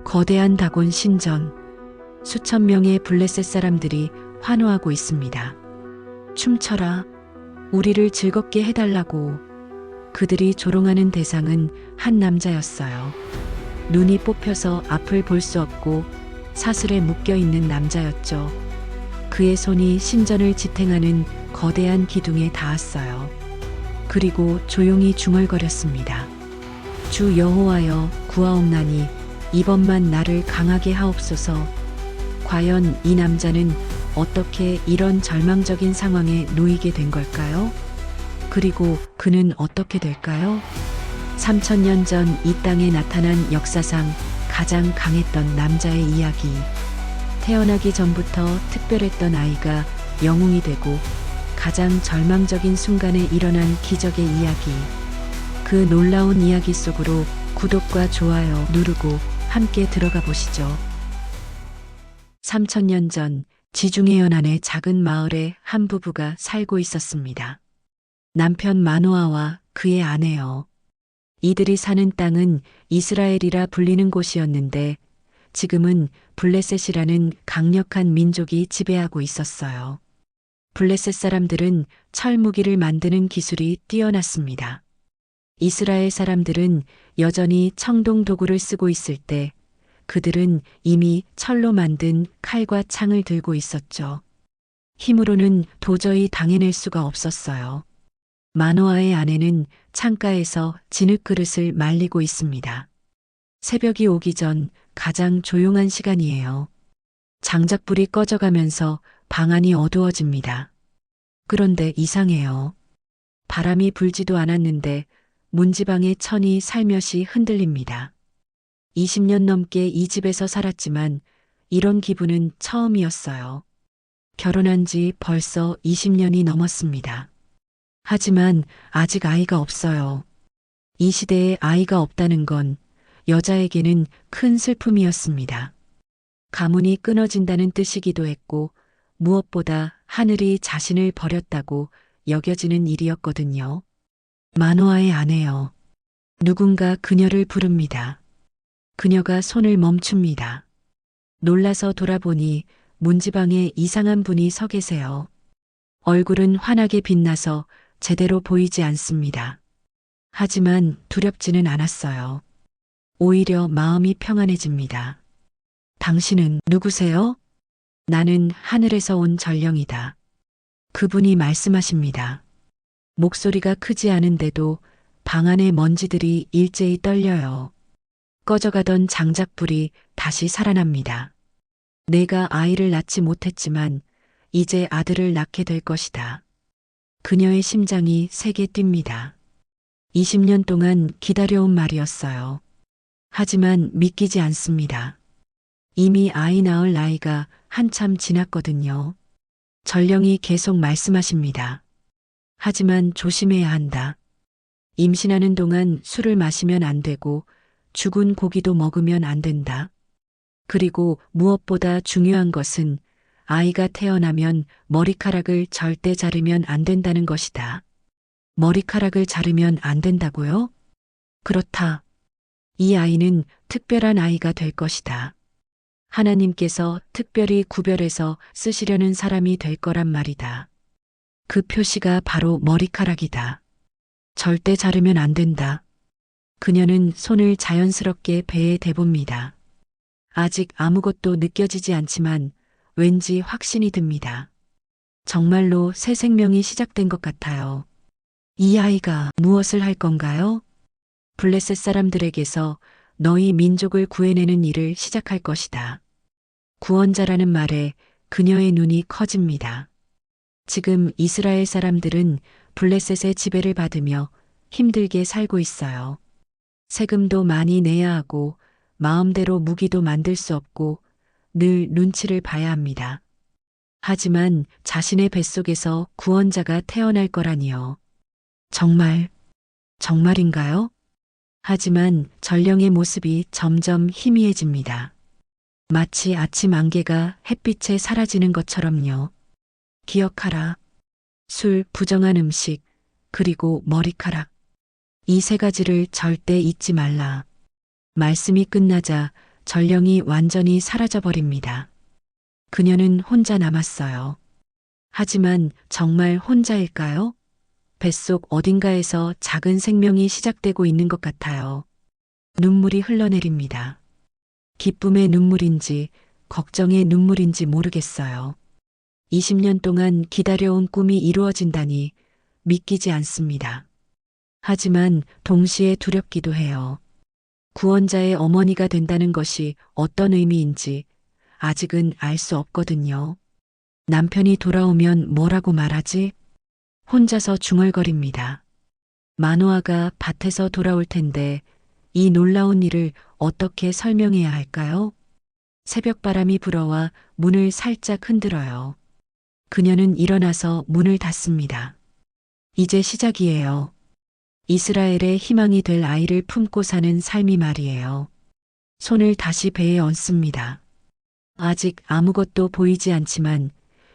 거대한 다곤 신전. 수천 명의 블레셋 사람들이 환호하고 있습니다. 춤춰라. 우리를 즐겁게 해달라고. 그들이 조롱하는 대상은 한 남자였어요. 눈이 뽑혀서 앞을 볼 수 없고 사슬에 묶여 있는 남자였죠. 그의 손이 신전을 지탱하는 거대한 기둥에 닿았어요. 그리고 조용히 중얼거렸습니다. 주 여호와여, 구하옵나니 이번만 나를 강하게 하옵소서. 과연 이 남자는 어떻게 이런 절망적인 상황에 놓이게 된 걸까요? 그리고 그는 어떻게 될까요? 3000년 전 이 땅에 나타난 역사상 가장 강했던 남자의 이야기. 태어나기 전부터 특별했던 아이가 영웅이 되고 가장 절망적인 순간에 일어난 기적의 이야기. 그 놀라운 이야기 속으로 구독과 좋아요 누르고 함께 들어가 보시죠. 3000년 전 지중해 연안의 작은 마을에 한 부부가 살고 있었습니다. 남편 마노아와 그의 아내요. 이들이 사는 땅은 이스라엘이라 불리는 곳이었는데 지금은 블레셋이라는 강력한 민족이 지배하고 있었어요. 블레셋 사람들은 철무기를 만드는 기술이 뛰어났습니다. 이스라엘 사람들은 여전히 청동 도구를 쓰고 있을 때 그들은 이미 철로 만든 칼과 창을 들고 있었죠. 힘으로는 도저히 당해낼 수가 없었어요. 마노아의 아내는 창가에서 진흙 그릇을 말리고 있습니다. 새벽이 오기 전 가장 조용한 시간이에요. 장작불이 꺼져가면서 방 안이 어두워집니다. 그런데 이상해요. 바람이 불지도 않았는데 문지방의 천이 살며시 흔들립니다. 20년 넘게 이 집에서 살았지만 이런 기분은 처음이었어요. 결혼한 지 벌써 20년이 넘었습니다. 하지만 아직 아이가 없어요. 이 시대에 아이가 없다는 건 여자에게는 큰 슬픔이었습니다. 가문이 끊어진다는 뜻이기도 했고 무엇보다 하늘이 자신을 버렸다고 여겨지는 일이었거든요. 마노아의 아내요. 누군가 그녀를 부릅니다. 그녀가 손을 멈춥니다. 놀라서 돌아보니 문지방에 이상한 분이 서 계세요. 얼굴은 환하게 빛나서 제대로 보이지 않습니다. 하지만 두렵지는 않았어요. 오히려 마음이 평안해집니다. 당신은 누구세요? 나는 하늘에서 온 전령이다. 그분이 말씀하십니다. 목소리가 크지 않은데도 방 안의 먼지들이 일제히 떨려요. 꺼져가던 장작불이 다시 살아납니다. 내가 아이를 낳지 못했지만 이제 아들을 낳게 될 것이다. 그녀의 심장이 세게 뜁니다. 20년 동안 기다려온 말이었어요. 하지만 믿기지 않습니다. 이미 아이 낳을 나이가 한참 지났거든요. 전령이 계속 말씀하십니다. 하지만 조심해야 한다. 임신하는 동안 술을 마시면 안 되고 죽은 고기도 먹으면 안 된다. 그리고 무엇보다 중요한 것은 아이가 태어나면 머리카락을 절대 자르면 안 된다는 것이다. 머리카락을 자르면 안 된다고요? 그렇다. 이 아이는 특별한 아이가 될 것이다. 하나님께서 특별히 구별해서 쓰시려는 사람이 될 거란 말이다. 그 표시가 바로 머리카락이다. 절대 자르면 안 된다. 그녀는 손을 자연스럽게 배에 대봅니다. 아직 아무것도 느껴지지 않지만 왠지 확신이 듭니다. 정말로 새 생명이 시작된 것 같아요. 이 아이가 무엇을 할 건가요? 블레셋 사람들에게서 너희 민족을 구해내는 일을 시작할 것이다. 구원자라는 말에 그녀의 눈이 커집니다. 지금 이스라엘 사람들은 블레셋의 지배를 받으며 힘들게 살고 있어요. 세금도 많이 내야 하고 마음대로 무기도 만들 수 없고 늘 눈치를 봐야 합니다. 하지만 자신의 뱃속에서 구원자가 태어날 거라니요. 정말인가요? 하지만 전령의 모습이 점점 희미해집니다. 마치 아침 안개가 햇빛에 사라지는 것처럼요. 기억하라. 술, 부정한 음식, 그리고 머리카락. 이 세 가지를 절대 잊지 말라. 말씀이 끝나자 전령이 완전히 사라져버립니다. 그녀는 혼자 남았어요. 하지만 정말 혼자일까요? 뱃속 어딘가에서 작은 생명이 시작되고 있는 것 같아요. 눈물이 흘러내립니다. 기쁨의 눈물인지 걱정의 눈물인지 모르겠어요. 20년 동안 기다려온 꿈이 이루어진다니 믿기지 않습니다. 하지만 동시에 두렵기도 해요. 구원자의 어머니가 된다는 것이 어떤 의미인지 아직은 알 수 없거든요. 남편이 돌아오면 뭐라고 말하지? 혼자서 중얼거립니다. 마노아가 밭에서 돌아올 텐데 이 놀라운 일을 어떻게 설명해야 할까요? 새벽바람이 불어와 문을 살짝 흔들어요. 그녀는 일어나서 문을 닫습니다. 이제 시작이에요. 이스라엘의 희망이 될 아이를 품고 사는 삶이 말이에요. 손을 다시 배에 얹습니다. 아직 아무것도 보이지 않지만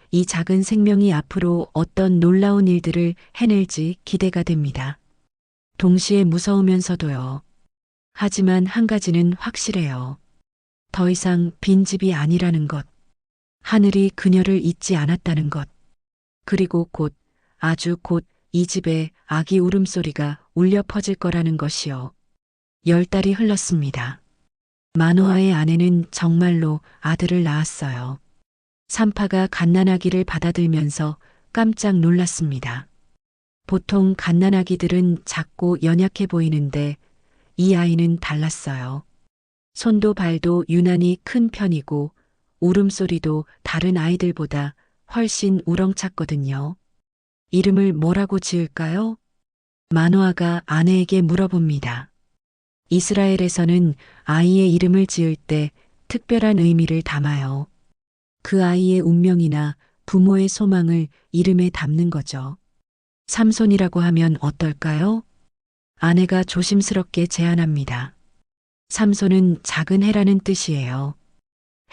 이 작은 생명이 앞으로 어떤 놀라운 일들을 해낼지 기대가 됩니다. 동시에 무서우면서도요. 하지만 한 가지는 확실해요. 더 이상 빈집이 아니라는 것. 하늘이 그녀를 잊지 않았다는 것. 그리고 곧, 아주 곧 이 집에 아기 울음소리가 울려 퍼질 거라는 것이요. 10달이 흘렀습니다. 마노아의 아내는 정말로 아들을 낳았어요. 산파가 갓난아기를 받아들면서 깜짝 놀랐습니다. 보통 갓난아기들은 작고 연약해 보이는데 이 아이는 달랐어요. 손도 발도 유난히 큰 편이고 울음소리도 다른 아이들보다 훨씬 우렁찼거든요. 이름을 뭐라고 지을까요? 마노아가 아내에게 물어봅니다. 이스라엘에서는 아이의 이름을 지을 때 특별한 의미를 담아요. 그 아이의 운명이나 부모의 소망을 이름에 담는 거죠. 삼손이라고 하면 어떨까요? 아내가 조심스럽게 제안합니다. 삼손은 작은 해라는 뜻이에요.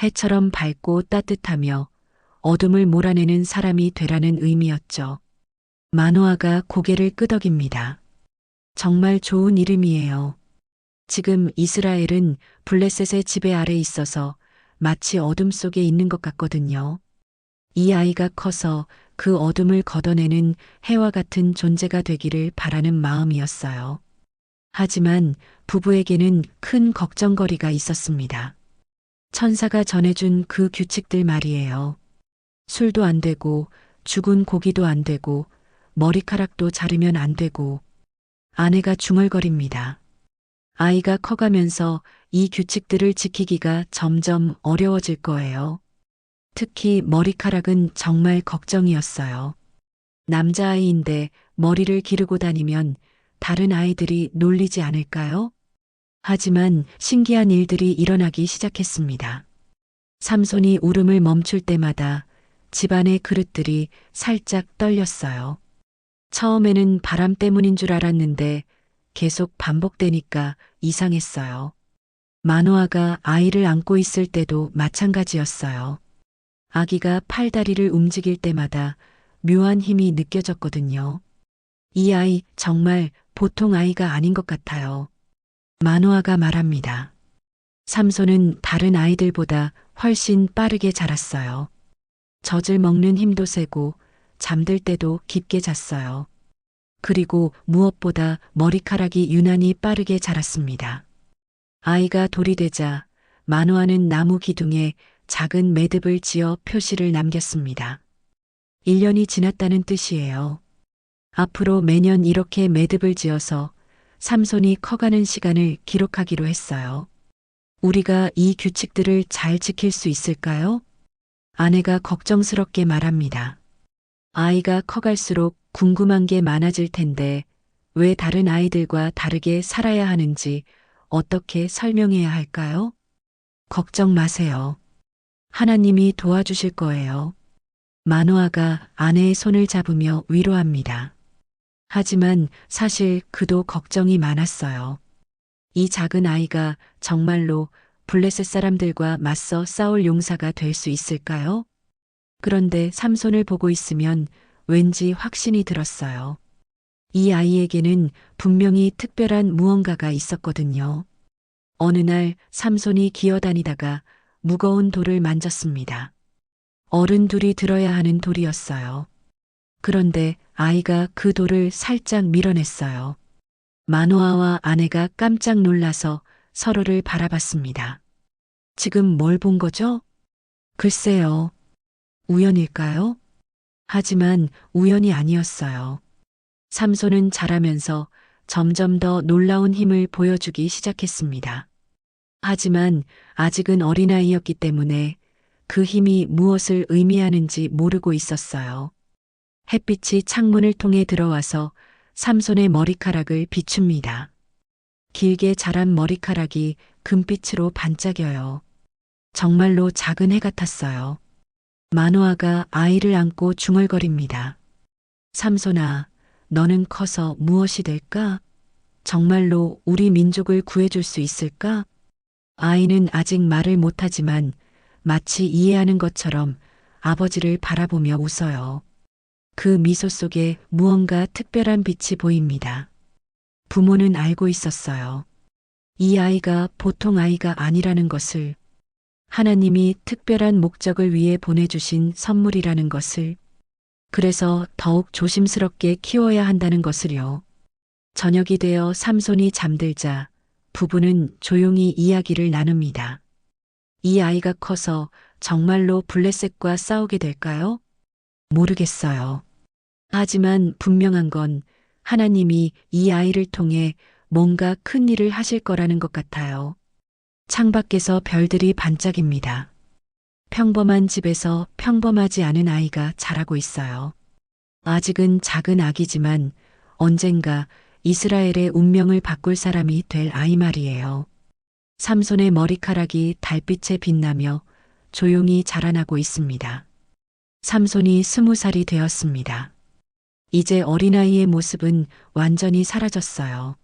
해처럼 밝고 따뜻하며 어둠을 몰아내는 사람이 되라는 의미였죠. 마노아가 고개를 끄덕입니다. 정말 좋은 이름이에요. 지금 이스라엘은 블레셋의 지배 아래 있어서 마치 어둠 속에 있는 것 같거든요. 이 아이가 커서 그 어둠을 걷어내는 해와 같은 존재가 되기를 바라는 마음이었어요. 하지만 부부에게는 큰 걱정거리가 있었습니다. 천사가 전해준 그 규칙들 말이에요. 술도 안 되고 죽은 고기도 안 되고 머리카락도 자르면 안 되고. 아내가 중얼거립니다. 아이가 커가면서 이 규칙들을 지키기가 점점 어려워질 거예요. 특히 머리카락은 정말 걱정이었어요. 남자아이인데 머리를 기르고 다니면 다른 아이들이 놀리지 않을까요? 하지만 신기한 일들이 일어나기 시작했습니다. 삼손이 울음을 멈출 때마다 집안의 그릇들이 살짝 떨렸어요. 처음에는 바람 때문인 줄 알았는데 계속 반복되니까 이상했어요. 마노아가 아이를 안고 있을 때도 마찬가지였어요. 아기가 팔다리를 움직일 때마다 묘한 힘이 느껴졌거든요. 이 아이 정말 보통 아이가 아닌 것 같아요. 마노아가 말합니다. 삼손은 다른 아이들보다 훨씬 빠르게 자랐어요. 젖을 먹는 힘도 세고 잠들 때도 깊게 잤어요. 그리고 무엇보다 머리카락이 유난히 빠르게 자랐습니다. 아이가 돌이 되자 마노아는 나무 기둥에 작은 매듭을 지어 표시를 남겼습니다. 1년이 지났다는 뜻이에요. 앞으로 매년 이렇게 매듭을 지어서 삼손이 커가는 시간을 기록하기로 했어요. 우리가 이 규칙들을 잘 지킬 수 있을까요? 아내가 걱정스럽게 말합니다. 아이가 커갈수록 궁금한 게 많아질 텐데 왜 다른 아이들과 다르게 살아야 하는지 어떻게 설명해야 할까요? 걱정 마세요. 하나님이 도와주실 거예요. 마노아가 아내의 손을 잡으며 위로합니다. 하지만 사실 그도 걱정이 많았어요. 이 작은 아이가 정말로 블레셋 사람들과 맞서 싸울 용사가 될 수 있을까요? 그런데 삼손을 보고 있으면 왠지 확신이 들었어요. 이 아이에게는 분명히 특별한 무언가가 있었거든요. 어느 날 삼손이 기어다니다가 무거운 돌을 만졌습니다. 어른 둘이 들어야 하는 돌이었어요. 그런데 아이가 그 돌을 살짝 밀어냈어요. 마노아와 아내가 깜짝 놀라서 서로를 바라봤습니다. 지금 뭘 본 거죠? 글쎄요. 우연일까요? 하지만 우연이 아니었어요. 삼손은 자라면서 점점 더 놀라운 힘을 보여주기 시작했습니다. 하지만 아직은 어린아이였기 때문에 그 힘이 무엇을 의미하는지 모르고 있었어요. 햇빛이 창문을 통해 들어와서 삼손의 머리카락을 비춥니다. 길게 자란 머리카락이 금빛으로 반짝여요. 정말로 작은 해 같았어요. 마노아가 아이를 안고 중얼거립니다. 삼손아, 너는 커서 무엇이 될까? 정말로 우리 민족을 구해줄 수 있을까? 아이는 아직 말을 못하지만 마치 이해하는 것처럼 아버지를 바라보며 웃어요. 그 미소 속에 무언가 특별한 빛이 보입니다. 부모는 알고 있었어요. 이 아이가 보통 아이가 아니라는 것을, 하나님이 특별한 목적을 위해 보내주신 선물이라는 것을, 그래서 더욱 조심스럽게 키워야 한다는 것을요. 저녁이 되어 삼손이 잠들자 부부는 조용히 이야기를 나눕니다. 이 아이가 커서 정말로 블레셋과 싸우게 될까요? 모르겠어요. 하지만 분명한 건 하나님이 이 아이를 통해 뭔가 큰 일을 하실 거라는 것 같아요. 창밖에서 별들이 반짝입니다. 평범한 집에서 평범하지 않은 아이가 자라고 있어요. 아직은 작은 아기지만 언젠가 이스라엘의 운명을 바꿀 사람이 될 아이 말이에요. 삼손의 머리카락이 달빛에 빛나며 조용히 자라나고 있습니다. 삼손이 20살이 되었습니다. 이제 어린아이의 모습은 완전히 사라졌어요.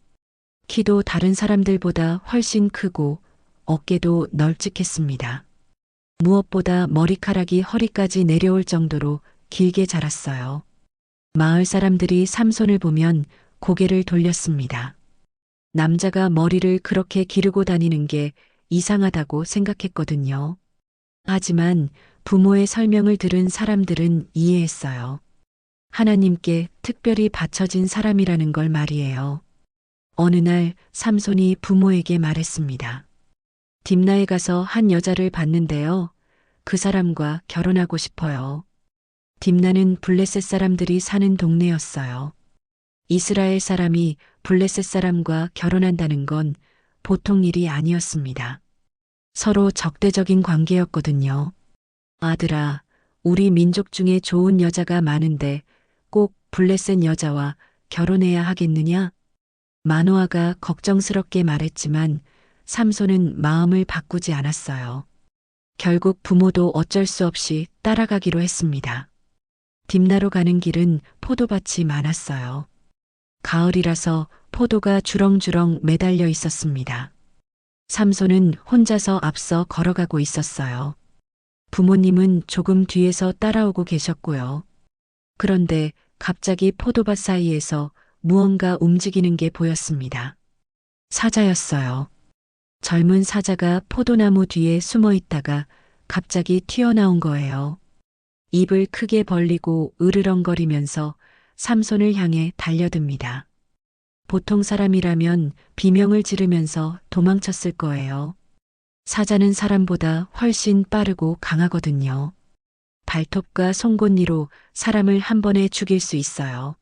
키도 다른 사람들보다 훨씬 크고 어깨도 널찍했습니다. 무엇보다 머리카락이 허리까지 내려올 정도로 길게 자랐어요. 마을 사람들이 삼손을 보면 고개를 돌렸습니다. 남자가 머리를 그렇게 기르고 다니는 게 이상하다고 생각했거든요. 하지만 부모의 설명을 들은 사람들은 이해했어요. 하나님께 특별히 바쳐진 사람이라는 걸 말이에요. 어느 날 삼손이 부모에게 말했습니다. 딥나에 가서 한 여자를 봤는데요. 그 사람과 결혼하고 싶어요. 딥나는 블레셋 사람들이 사는 동네였어요. 이스라엘 사람이 블레셋 사람과 결혼한다는 건 보통 일이 아니었습니다. 서로 적대적인 관계였거든요. 아들아, 우리 민족 중에 좋은 여자가 많은데 꼭 블레셋 여자와 결혼해야 하겠느냐? 마노아가 걱정스럽게 말했지만 삼손은 마음을 바꾸지 않았어요. 결국 부모도 어쩔 수 없이 따라가기로 했습니다. 딥나로 가는 길은 포도밭이 많았어요. 가을이라서 포도가 주렁주렁 매달려 있었습니다. 삼손은 혼자서 앞서 걸어가고 있었어요. 부모님은 조금 뒤에서 따라오고 계셨고요. 그런데 갑자기 포도밭 사이에서 무언가 움직이는 게 보였습니다. 사자였어요. 젊은 사자가 포도나무 뒤에 숨어 있다가 갑자기 튀어나온 거예요. 입을 크게 벌리고 으르렁거리면서 삼손을 향해 달려듭니다. 보통 사람이라면 비명을 지르면서 도망쳤을 거예요. 사자는 사람보다 훨씬 빠르고 강하거든요. 발톱과 송곳니로 사람을 한 번에 죽일 수 있어요.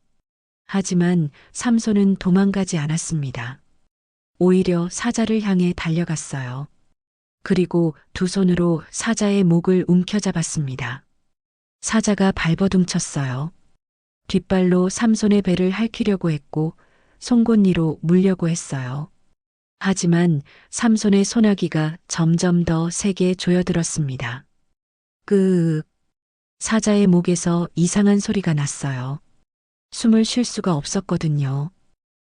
하지만 삼손은 도망가지 않았습니다. 오히려 사자를 향해 달려갔어요. 그리고 두 손으로 사자의 목을 움켜잡았습니다. 사자가 발버둥쳤어요. 뒷발로 삼손의 배를 핥히려고 했고 송곳니로 물려고 했어요. 하지만 삼손의 소나기가 점점 더 세게 조여들었습니다. 끄. 사자의 목에서 이상한 소리가 났어요. 숨을 쉴 수가 없었거든요.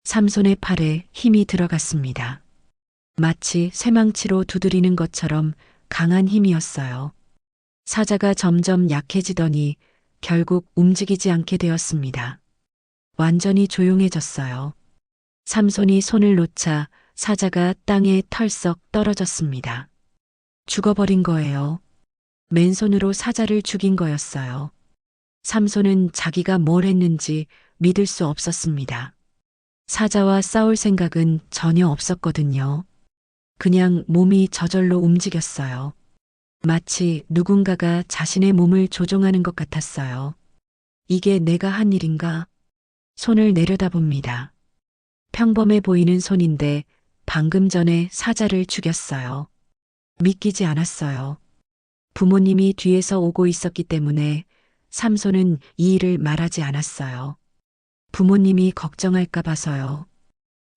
삼손의 팔에 힘이 들어갔습니다. 마치 쇠망치로 두드리는 것처럼 강한 힘이었어요. 사자가 점점 약해지더니 결국 움직이지 않게 되었습니다. 완전히 조용해졌어요. 삼손이 손을 놓자 사자가 땅에 털썩 떨어졌습니다. 죽어버린 거예요. 맨손으로 사자를 죽인 거였어요. 삼손은 자기가 뭘 했는지 믿을 수 없었습니다. 사자와 싸울 생각은 전혀 없었거든요. 그냥 몸이 저절로 움직였어요. 마치 누군가가 자신의 몸을 조종하는 것 같았어요. 이게 내가 한 일인가? 손을 내려다봅니다. 평범해 보이는 손인데 방금 전에 사자를 죽였어요. 믿기지 않았어요. 부모님이 뒤에서 오고 있었기 때문에 삼손은 이 일을 말하지 않았어요. 부모님이 걱정할까 봐서요.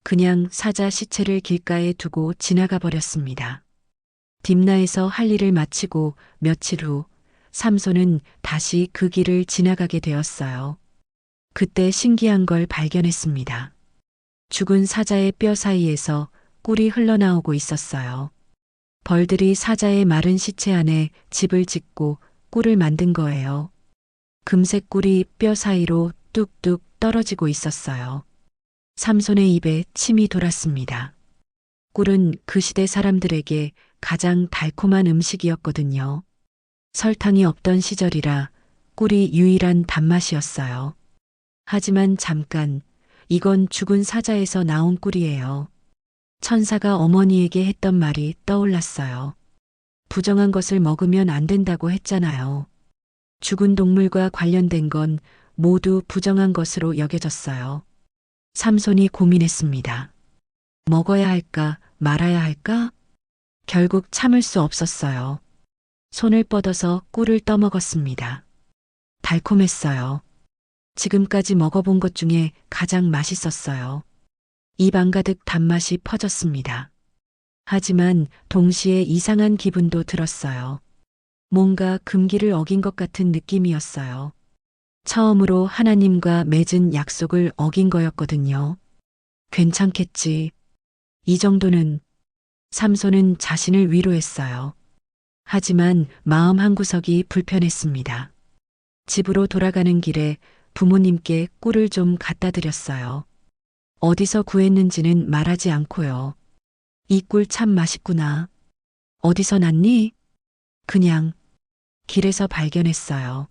그냥 사자 시체를 길가에 두고 지나가 버렸습니다. 딥나에서 할 일을 마치고 며칠 후 삼손은 다시 그 길을 지나가게 되었어요. 그때 신기한 걸 발견했습니다. 죽은 사자의 뼈 사이에서 꿀이 흘러나오고 있었어요. 벌들이 사자의 마른 시체 안에 집을 짓고 꿀을 만든 거예요. 금색 꿀이 뼈 사이로 뚝뚝 떨어지고 있었어요. 삼손의 입에 침이 돌았습니다. 꿀은 그 시대 사람들에게 가장 달콤한 음식이었거든요. 설탕이 없던 시절이라 꿀이 유일한 단맛이었어요. 하지만 잠깐, 이건 죽은 사자에서 나온 꿀이에요. 천사가 어머니에게 했던 말이 떠올랐어요. 부정한 것을 먹으면 안 된다고 했잖아요. 죽은 동물과 관련된 건 모두 부정한 것으로 여겨졌어요. 삼손이 고민했습니다. 먹어야 할까, 말아야 할까? 결국 참을 수 없었어요. 손을 뻗어서 꿀을 떠먹었습니다. 달콤했어요. 지금까지 먹어본 것 중에 가장 맛있었어요. 입 안가득 단맛이 퍼졌습니다. 하지만 동시에 이상한 기분도 들었어요. 뭔가 금기를 어긴 것 같은 느낌이었어요. 처음으로 하나님과 맺은 약속을 어긴 거였거든요. 괜찮겠지. 이 정도는. 삼손은 자신을 위로했어요. 하지만 마음 한구석이 불편했습니다. 집으로 돌아가는 길에 부모님께 꿀을 좀 갖다 드렸어요. 어디서 구했는지는 말하지 않고요. 이 꿀 참 맛있구나. 어디서 났니? 그냥 길에서 발견했어요.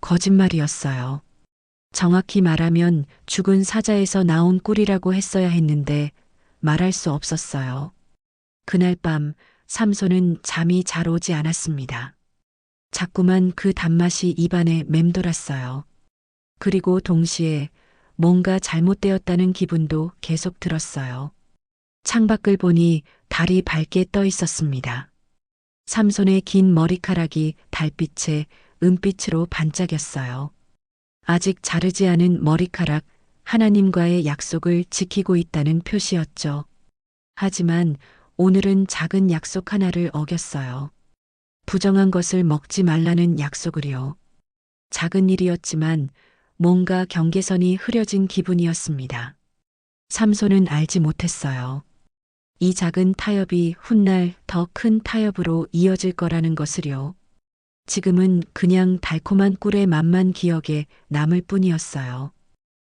거짓말이었어요. 정확히 말하면 죽은 사자에서 나온 꿀이라고 했어야 했는데 말할 수 없었어요. 그날 밤 삼손은 잠이 잘 오지 않았습니다. 자꾸만 그 단맛이 입안에 맴돌았어요. 그리고 동시에 뭔가 잘못되었다는 기분도 계속 들었어요. 창밖을 보니 달이 밝게 떠 있었습니다. 삼손의 긴 머리카락이 달빛에 은빛으로 반짝였어요. 아직 자르지 않은 머리카락, 하나님과의 약속을 지키고 있다는 표시였죠. 하지만 오늘은 작은 약속 하나를 어겼어요. 부정한 것을 먹지 말라는 약속을요. 작은 일이었지만 뭔가 경계선이 흐려진 기분이었습니다. 삼손은 알지 못했어요. 이 작은 타협이 훗날 더 큰 타협으로 이어질 거라는 것을요. 지금은 그냥 달콤한 꿀의 맛만 기억에 남을 뿐이었어요.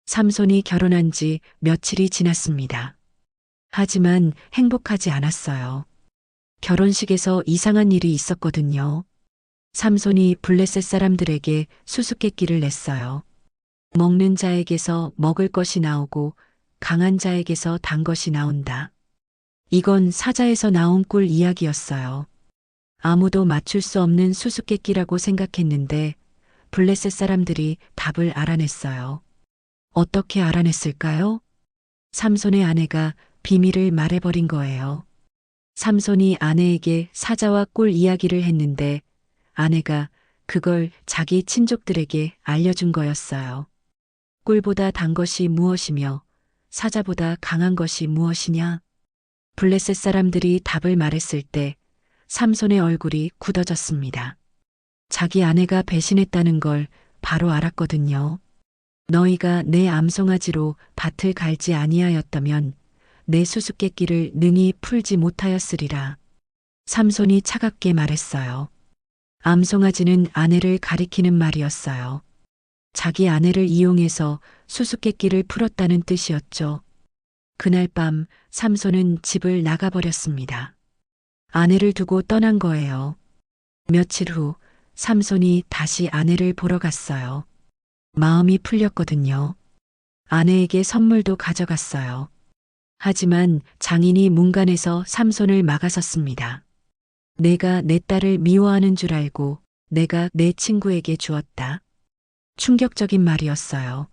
삼손이 결혼한 지 며칠이 지났습니다. 하지만 행복하지 않았어요. 결혼식에서 이상한 일이 있었거든요. 삼손이 블레셋 사람들에게 수수께끼를 냈어요. 먹는 자에게서 먹을 것이 나오고 강한 자에게서 단 것이 나온다. 이건 사자에서 나온 꿀 이야기였어요. 아무도 맞출 수 없는 수수께끼라고 생각했는데 블레셋 사람들이 답을 알아냈어요. 어떻게 알아냈을까요? 삼손의 아내가 비밀을 말해버린 거예요. 삼손이 아내에게 사자와 꿀 이야기를 했는데 아내가 그걸 자기 친족들에게 알려준 거였어요. 꿀보다 단 것이 무엇이며 사자보다 강한 것이 무엇이냐? 블레셋 사람들이 답을 말했을 때 삼손의 얼굴이 굳어졌습니다. 자기 아내가 배신했다는 걸 바로 알았거든요. 너희가 내 암송아지로 밭을 갈지 아니하였다면 내 수수께끼를 능히 풀지 못하였으리라. 삼손이 차갑게 말했어요. 암송아지는 아내를 가리키는 말이었어요. 자기 아내를 이용해서 수수께끼를 풀었다는 뜻이었죠. 그날 밤 삼손은 집을 나가버렸습니다. 아내를 두고 떠난 거예요. 며칠 후 삼손이 다시 아내를 보러 갔어요. 마음이 풀렸거든요. 아내에게 선물도 가져갔어요. 하지만 장인이 문간에서 삼손을 막아섰습니다. 내가 내 딸을 미워하는 줄 알고 내가 내 친구에게 주었다. 충격적인 말이었어요.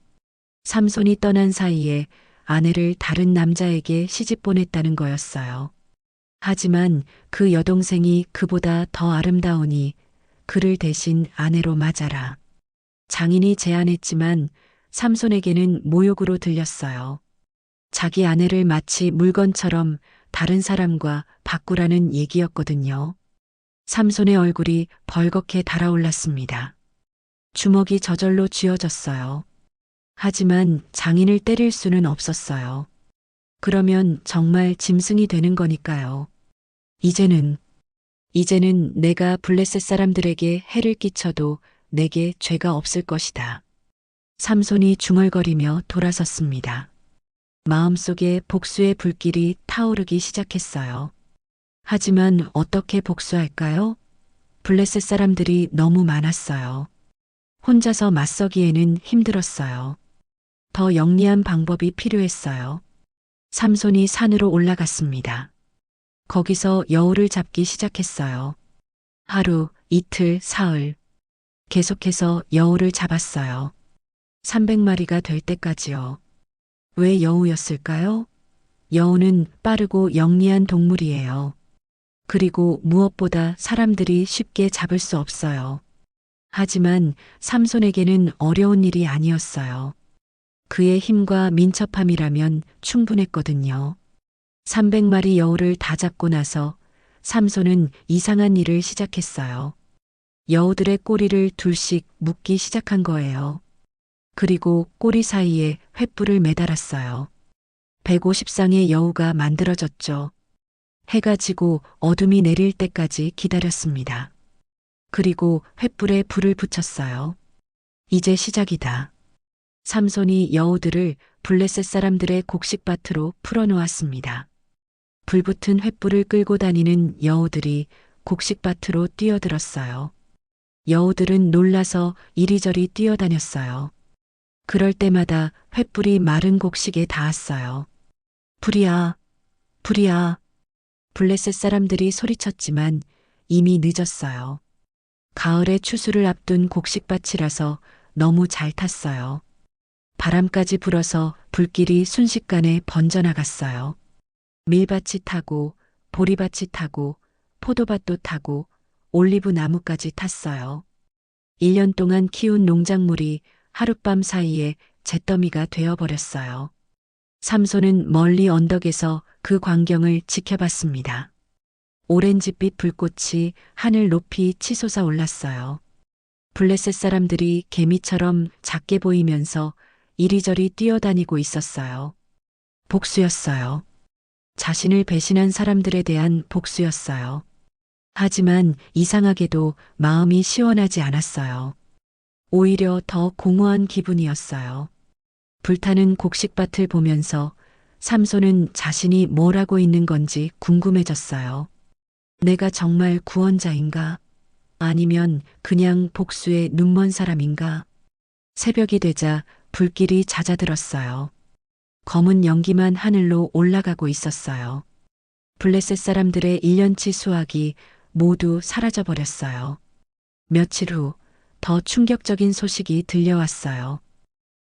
삼손이 떠난 사이에 아내를 다른 남자에게 시집 보냈다는 거였어요. 하지만 그 여동생이 그보다 더 아름다우니 그를 대신 아내로 맞아라. 장인이 제안했지만 삼손에게는 모욕으로 들렸어요. 자기 아내를 마치 물건처럼 다른 사람과 바꾸라는 얘기였거든요. 삼손의 얼굴이 벌겋게 달아올랐습니다. 주먹이 저절로 쥐어졌어요. 하지만 장인을 때릴 수는 없었어요. 그러면 정말 짐승이 되는 거니까요. 이제는 내가 블레셋 사람들에게 해를 끼쳐도 내게 죄가 없을 것이다. 삼손이 중얼거리며 돌아섰습니다. 마음속에 복수의 불길이 타오르기 시작했어요. 하지만 어떻게 복수할까요? 블레셋 사람들이 너무 많았어요. 혼자서 맞서기에는 힘들었어요. 더 영리한 방법이 필요했어요. 삼손이 산으로 올라갔습니다. 거기서 여우를 잡기 시작했어요. 하루, 이틀, 사흘. 계속해서 여우를 잡았어요. 300마리가 될 때까지요. 왜 여우였을까요? 여우는 빠르고 영리한 동물이에요. 그리고 무엇보다 사람들이 쉽게 잡을 수 없어요. 하지만 삼손에게는 어려운 일이 아니었어요. 그의 힘과 민첩함이라면 충분했거든요. 300마리 여우를 다 잡고 나서 삼손은 이상한 일을 시작했어요. 여우들의 꼬리를 둘씩 묶기 시작한 거예요. 그리고 꼬리 사이에 횃불을 매달았어요. 150쌍의 여우가 만들어졌죠. 해가 지고 어둠이 내릴 때까지 기다렸습니다. 그리고 횃불에 불을 붙였어요. 이제 시작이다. 삼손이 여우들을 블레셋 사람들의 곡식밭으로 풀어놓았습니다. 불붙은 횃불을 끌고 다니는 여우들이 곡식밭으로 뛰어들었어요. 여우들은 놀라서 이리저리 뛰어다녔어요. 그럴 때마다 횃불이 마른 곡식에 닿았어요. 불이야, 불이야. 블레셋 사람들이 소리쳤지만 이미 늦었어요. 가을의 추수를 앞둔 곡식밭이라서 너무 잘 탔어요. 바람까지 불어서 불길이 순식간에 번져나갔어요. 밀밭이 타고 보리밭이 타고 포도밭도 타고 올리브 나무까지 탔어요. 1년 동안 키운 농작물이 하룻밤 사이에 잿더미가 되어버렸어요. 삼손은 멀리 언덕에서 그 광경을 지켜봤습니다. 오렌지빛 불꽃이 하늘 높이 치솟아 올랐어요. 블레셋 사람들이 개미처럼 작게 보이면서 이리저리 뛰어다니고 있었어요. 복수였어요. 자신을 배신한 사람들에 대한 복수였어요. 하지만 이상하게도 마음이 시원하지 않았어요. 오히려 더 공허한 기분이었어요. 불타는 곡식밭을 보면서 삼손은 자신이 뭘 하고 있는 건지 궁금해졌어요. 내가 정말 구원자인가? 아니면 그냥 복수에 눈먼 사람인가? 새벽이 되자 불길이 잦아들었어요. 검은 연기만 하늘로 올라가고 있었어요. 블레셋 사람들의 1년치 수확이 모두 사라져버렸어요. 며칠 후 더 충격적인 소식이 들려왔어요.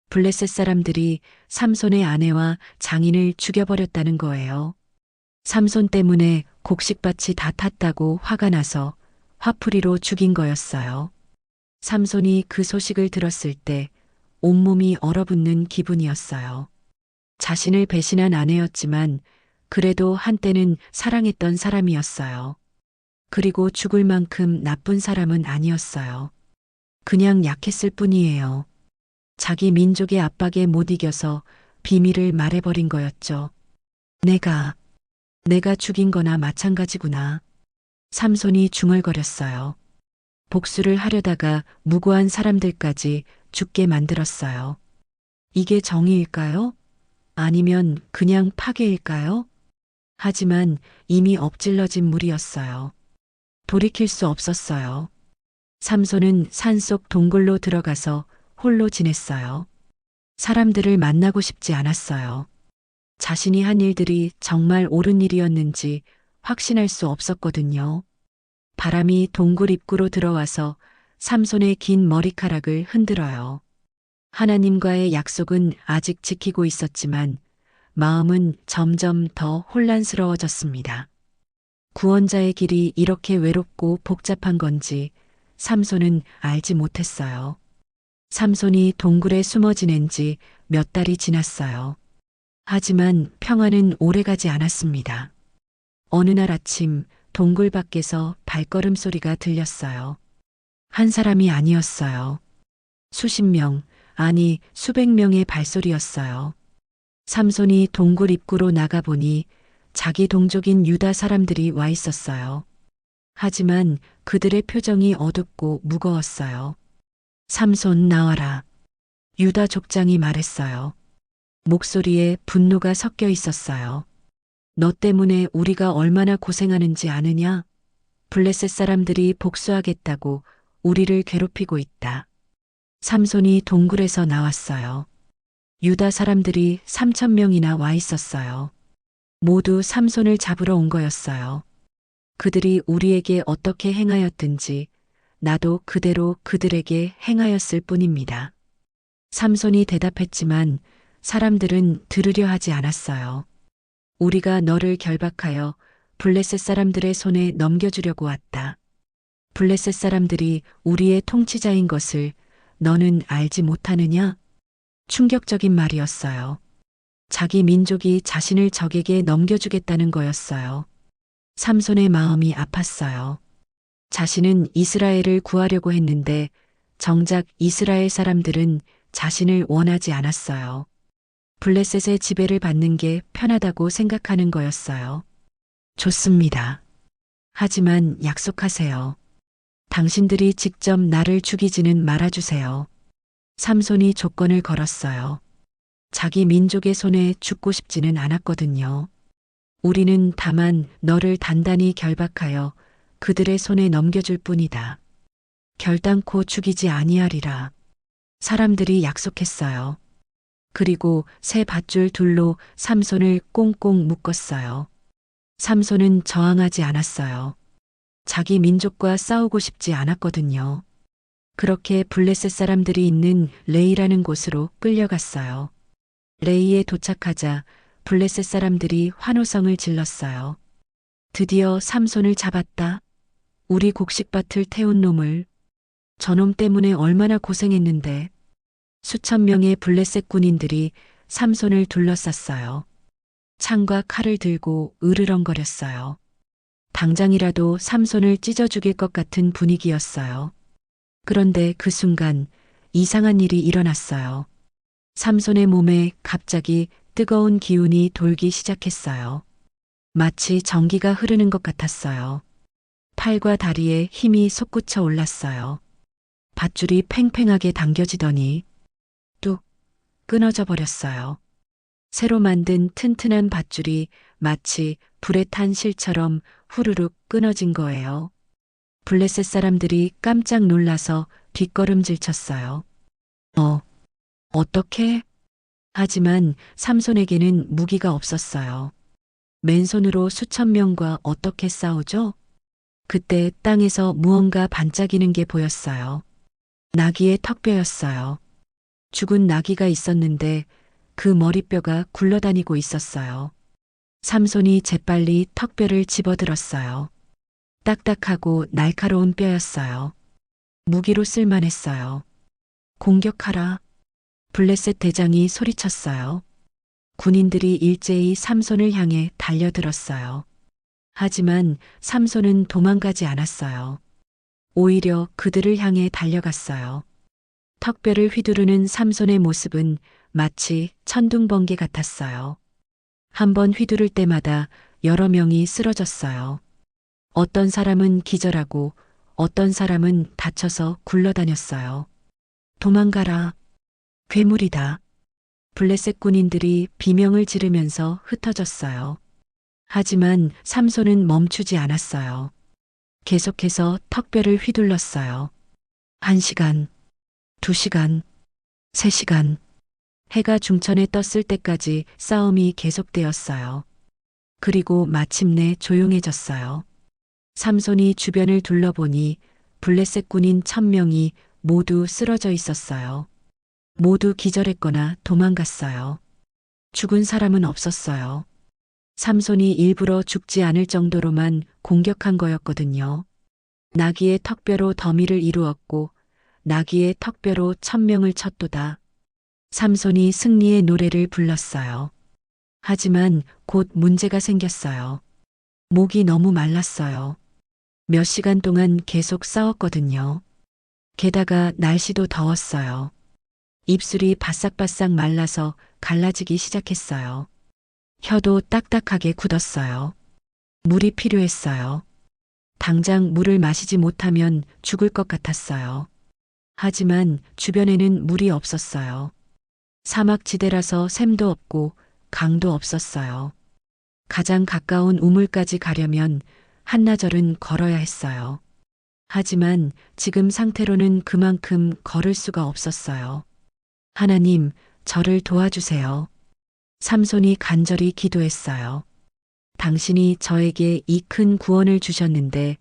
블레셋 사람들이 삼손의 아내와 장인을 죽여버렸다는 거예요. 삼손 때문에 곡식밭이 다 탔다고 화가 나서 화풀이로 죽인 거였어요. 삼손이 그 소식을 들었을 때 온몸이 얼어붙는 기분이었어요. 자신을 배신한 아내였지만 그래도 한때는 사랑했던 사람이었어요. 그리고 죽을 만큼 나쁜 사람은 아니었어요. 그냥 약했을 뿐이에요. 자기 민족의 압박에 못 이겨서 비밀을 말해버린 거였죠. 내가 죽인 거나 마찬가지구나. 삼손이 중얼거렸어요. 복수를 하려다가 무고한 사람들까지 죽게 만들었어요. 이게 정의일까요? 아니면 그냥 파괴일까요? 하지만 이미 엎질러진 물이었어요. 돌이킬 수 없었어요. 삼손은 산속 동굴로 들어가서 홀로 지냈어요. 사람들을 만나고 싶지 않았어요. 자신이 한 일들이 정말 옳은 일이었는지 확신할 수 없었거든요. 바람이 동굴 입구로 들어와서 삼손의 긴 머리카락을 흔들어요. 하나님과의 약속은 아직 지키고 있었지만 마음은 점점 더 혼란스러워졌습니다. 구원자의 길이 이렇게 외롭고 복잡한 건지 삼손은 알지 못했어요. 삼손이 동굴에 숨어 지낸 지 몇 달이 지났어요. 하지만 평화는 오래가지 않았습니다. 어느 날 아침 동굴 밖에서 발걸음 소리가 들렸어요. 한 사람이 아니었어요. 수십 명, 아니 수백 명의 발소리였어요. 삼손이 동굴 입구로 나가보니 자기 동족인 유다 사람들이 와 있었어요. 하지만 그들의 표정이 어둡고 무거웠어요. 삼손 나와라. 유다 족장이 말했어요. 목소리에 분노가 섞여 있었어요. 너 때문에 우리가 얼마나 고생하는지 아느냐? 블레셋 사람들이 복수하겠다고 우리를 괴롭히고 있다. 삼손이 동굴에서 나왔어요. 유다 사람들이 3,000명이나 와 있었어요. 모두 삼손을 잡으러 온 거였어요. 그들이 우리에게 어떻게 행하였든지 나도 그대로 그들에게 행하였을 뿐입니다. 삼손이 대답했지만 사람들은 들으려 하지 않았어요. 우리가 너를 결박하여 블레셋 사람들의 손에 넘겨주려고 왔다. 블레셋 사람들이 우리의 통치자인 것을 너는 알지 못하느냐? 충격적인 말이었어요. 자기 민족이 자신을 적에게 넘겨주겠다는 거였어요. 삼손의 마음이 아팠어요. 자신은 이스라엘을 구하려고 했는데 정작 이스라엘 사람들은 자신을 원하지 않았어요. 블레셋의 지배를 받는 게 편하다고 생각하는 거였어요. 좋습니다. 하지만 약속하세요. 당신들이 직접 나를 죽이지는 말아주세요. 삼손이 조건을 걸었어요. 자기 민족의 손에 죽고 싶지는 않았거든요. 우리는 다만 너를 단단히 결박하여 그들의 손에 넘겨줄 뿐이다. 결단코 죽이지 아니하리라. 사람들이 약속했어요. 그리고 새 밧줄 둘로 삼손을 꽁꽁 묶었어요. 삼손은 저항하지 않았어요. 자기 민족과 싸우고 싶지 않았거든요. 그렇게 블레셋 사람들이 있는 레이라는 곳으로 끌려갔어요. 레이에 도착하자 블레셋 사람들이 환호성을 질렀어요. 드디어 삼손을 잡았다. 우리 곡식밭을 태운 놈을. 저놈 때문에 얼마나 고생했는데. 수천 명의 블레셋 군인들이 삼손을 둘러쌌어요. 창과 칼을 들고 으르렁거렸어요. 당장이라도 삼손을 찢어 죽일 것 같은 분위기였어요. 그런데 그 순간 이상한 일이 일어났어요. 삼손의 몸에 갑자기 뜨거운 기운이 돌기 시작했어요. 마치 전기가 흐르는 것 같았어요. 팔과 다리에 힘이 솟구쳐 올랐어요. 밧줄이 팽팽하게 당겨지더니 뚝 끊어져 버렸어요. 새로 만든 튼튼한 밧줄이 마치 불에 탄 실처럼 후루룩 끊어진 거예요. 블레셋 사람들이 깜짝 놀라서 뒷걸음질 쳤어요. 어떻게? 하지만 삼손에게는 무기가 없었어요. 맨손으로 수천 명과 어떻게 싸우죠? 그때 땅에서 무언가 반짝이는 게 보였어요. 나귀의 턱뼈였어요. 죽은 나귀가 있었는데 그 머리뼈가 굴러다니고 있었어요. 삼손이 재빨리 턱뼈를 집어들었어요. 딱딱하고 날카로운 뼈였어요. 무기로 쓸만했어요. 공격하라. 블레셋 대장이 소리쳤어요. 군인들이 일제히 삼손을 향해 달려들었어요. 하지만 삼손은 도망가지 않았어요. 오히려 그들을 향해 달려갔어요. 턱뼈를 휘두르는 삼손의 모습은 마치 천둥번개 같았어요. 한 번 휘두를 때마다 여러 명이 쓰러졌어요. 어떤 사람은 기절하고 어떤 사람은 다쳐서 굴러다녔어요. 도망가라. 괴물이다. 블레셋 군인들이 비명을 지르면서 흩어졌어요. 하지만 삼손은 멈추지 않았어요. 계속해서 턱뼈를 휘둘렀어요. 1시간, 2시간, 3시간. 해가 중천에 떴을 때까지 싸움이 계속되었어요. 그리고 마침내 조용해졌어요. 삼손이 주변을 둘러보니 블레셋 군인 1000명이 모두 쓰러져 있었어요. 모두 기절했거나 도망갔어요. 죽은 사람은 없었어요. 삼손이 일부러 죽지 않을 정도로만 공격한 거였거든요. 나귀의 턱뼈로 더미를 이루었고 나귀의 턱뼈로 1000명을 쳤도다. 삼손이 승리의 노래를 불렀어요. 하지만 곧 문제가 생겼어요. 목이 너무 말랐어요. 몇 시간 동안 계속 싸웠거든요. 게다가 날씨도 더웠어요. 입술이 바싹바싹 말라서 갈라지기 시작했어요. 혀도 딱딱하게 굳었어요. 물이 필요했어요. 당장 물을 마시지 못하면 죽을 것 같았어요. 하지만 주변에는 물이 없었어요. 사막지대라서 샘도 없고 강도 없었어요. 가장 가까운 우물까지 가려면 한나절은 걸어야 했어요. 하지만 지금 상태로는 그만큼 걸을 수가 없었어요. 하나님, 저를 도와주세요. 삼손이 간절히 기도했어요. 당신이 저에게 이 큰 구원을 주셨는데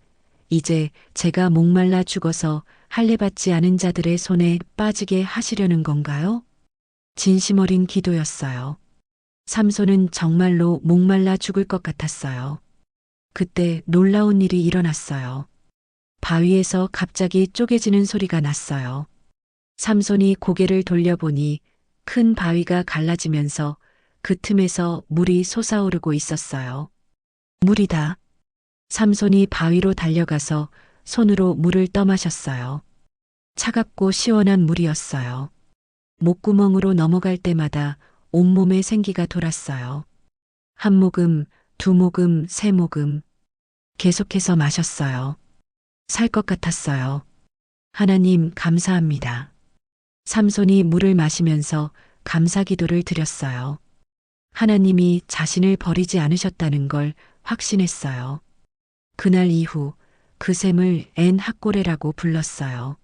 이제 제가 목말라 죽어서 할례받지 않은 자들의 손에 빠지게 하시려는 건가요? 진심 어린 기도였어요. 삼손은 정말로 목말라 죽을 것 같았어요. 그때 놀라운 일이 일어났어요. 바위에서 갑자기 쪼개지는 소리가 났어요. 삼손이 고개를 돌려보니 큰 바위가 갈라지면서 그 틈에서 물이 솟아오르고 있었어요. 물이다. 삼손이 바위로 달려가서 손으로 물을 떠마셨어요. 차갑고 시원한 물이었어요. 목구멍으로 넘어갈 때마다 온몸에 생기가 돌았어요. 한 모금, 두 모금, 세 모금. 계속해서 마셨어요. 살 것 같았어요. 하나님 감사합니다. 삼손이 물을 마시면서 감사 기도를 드렸어요. 하나님이 자신을 버리지 않으셨다는 걸 확신했어요. 그날 이후 그 샘을 엔 학고레라고 불렀어요.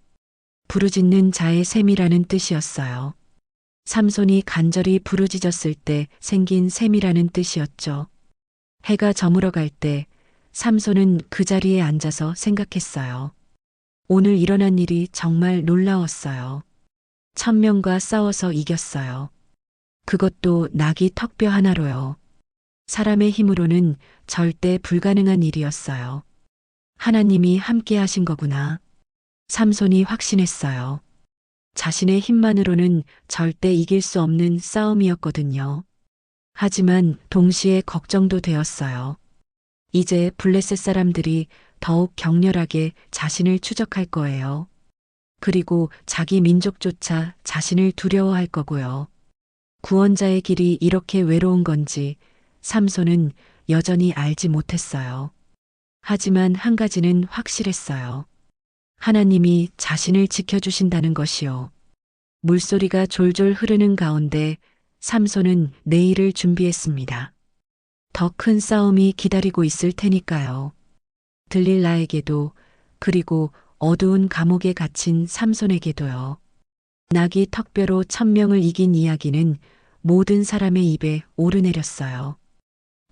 부르짖는 자의 샘이라는 뜻이었어요. 삼손이 간절히 부르짖었을 때 생긴 샘이라는 뜻이었죠. 해가 저물어갈 때 삼손은 그 자리에 앉아서 생각했어요. 오늘 일어난 일이 정말 놀라웠어요. 1000명과 싸워서 이겼어요. 그것도 나귀 턱뼈 하나로요. 사람의 힘으로는 절대 불가능한 일이었어요. 하나님이 함께 하신 거구나. 삼손이 확신했어요. 자신의 힘만으로는 절대 이길 수 없는 싸움이었거든요. 하지만 동시에 걱정도 되었어요. 이제 블레셋 사람들이 더욱 격렬하게 자신을 추적할 거예요. 그리고 자기 민족조차 자신을 두려워할 거고요. 구원자의 길이 이렇게 외로운 건지 삼손은 여전히 알지 못했어요. 하지만 한 가지는 확실했어요. 하나님이 자신을 지켜주신다는 것이요. 물소리가 졸졸 흐르는 가운데 삼손은 내일을 준비했습니다. 더 큰 싸움이 기다리고 있을 테니까요. 들릴라에게도 그리고 어두운 감옥에 갇힌 삼손에게도요. 나귀 턱뼈로 1000명을 이긴 이야기는 모든 사람의 입에 오르내렸어요.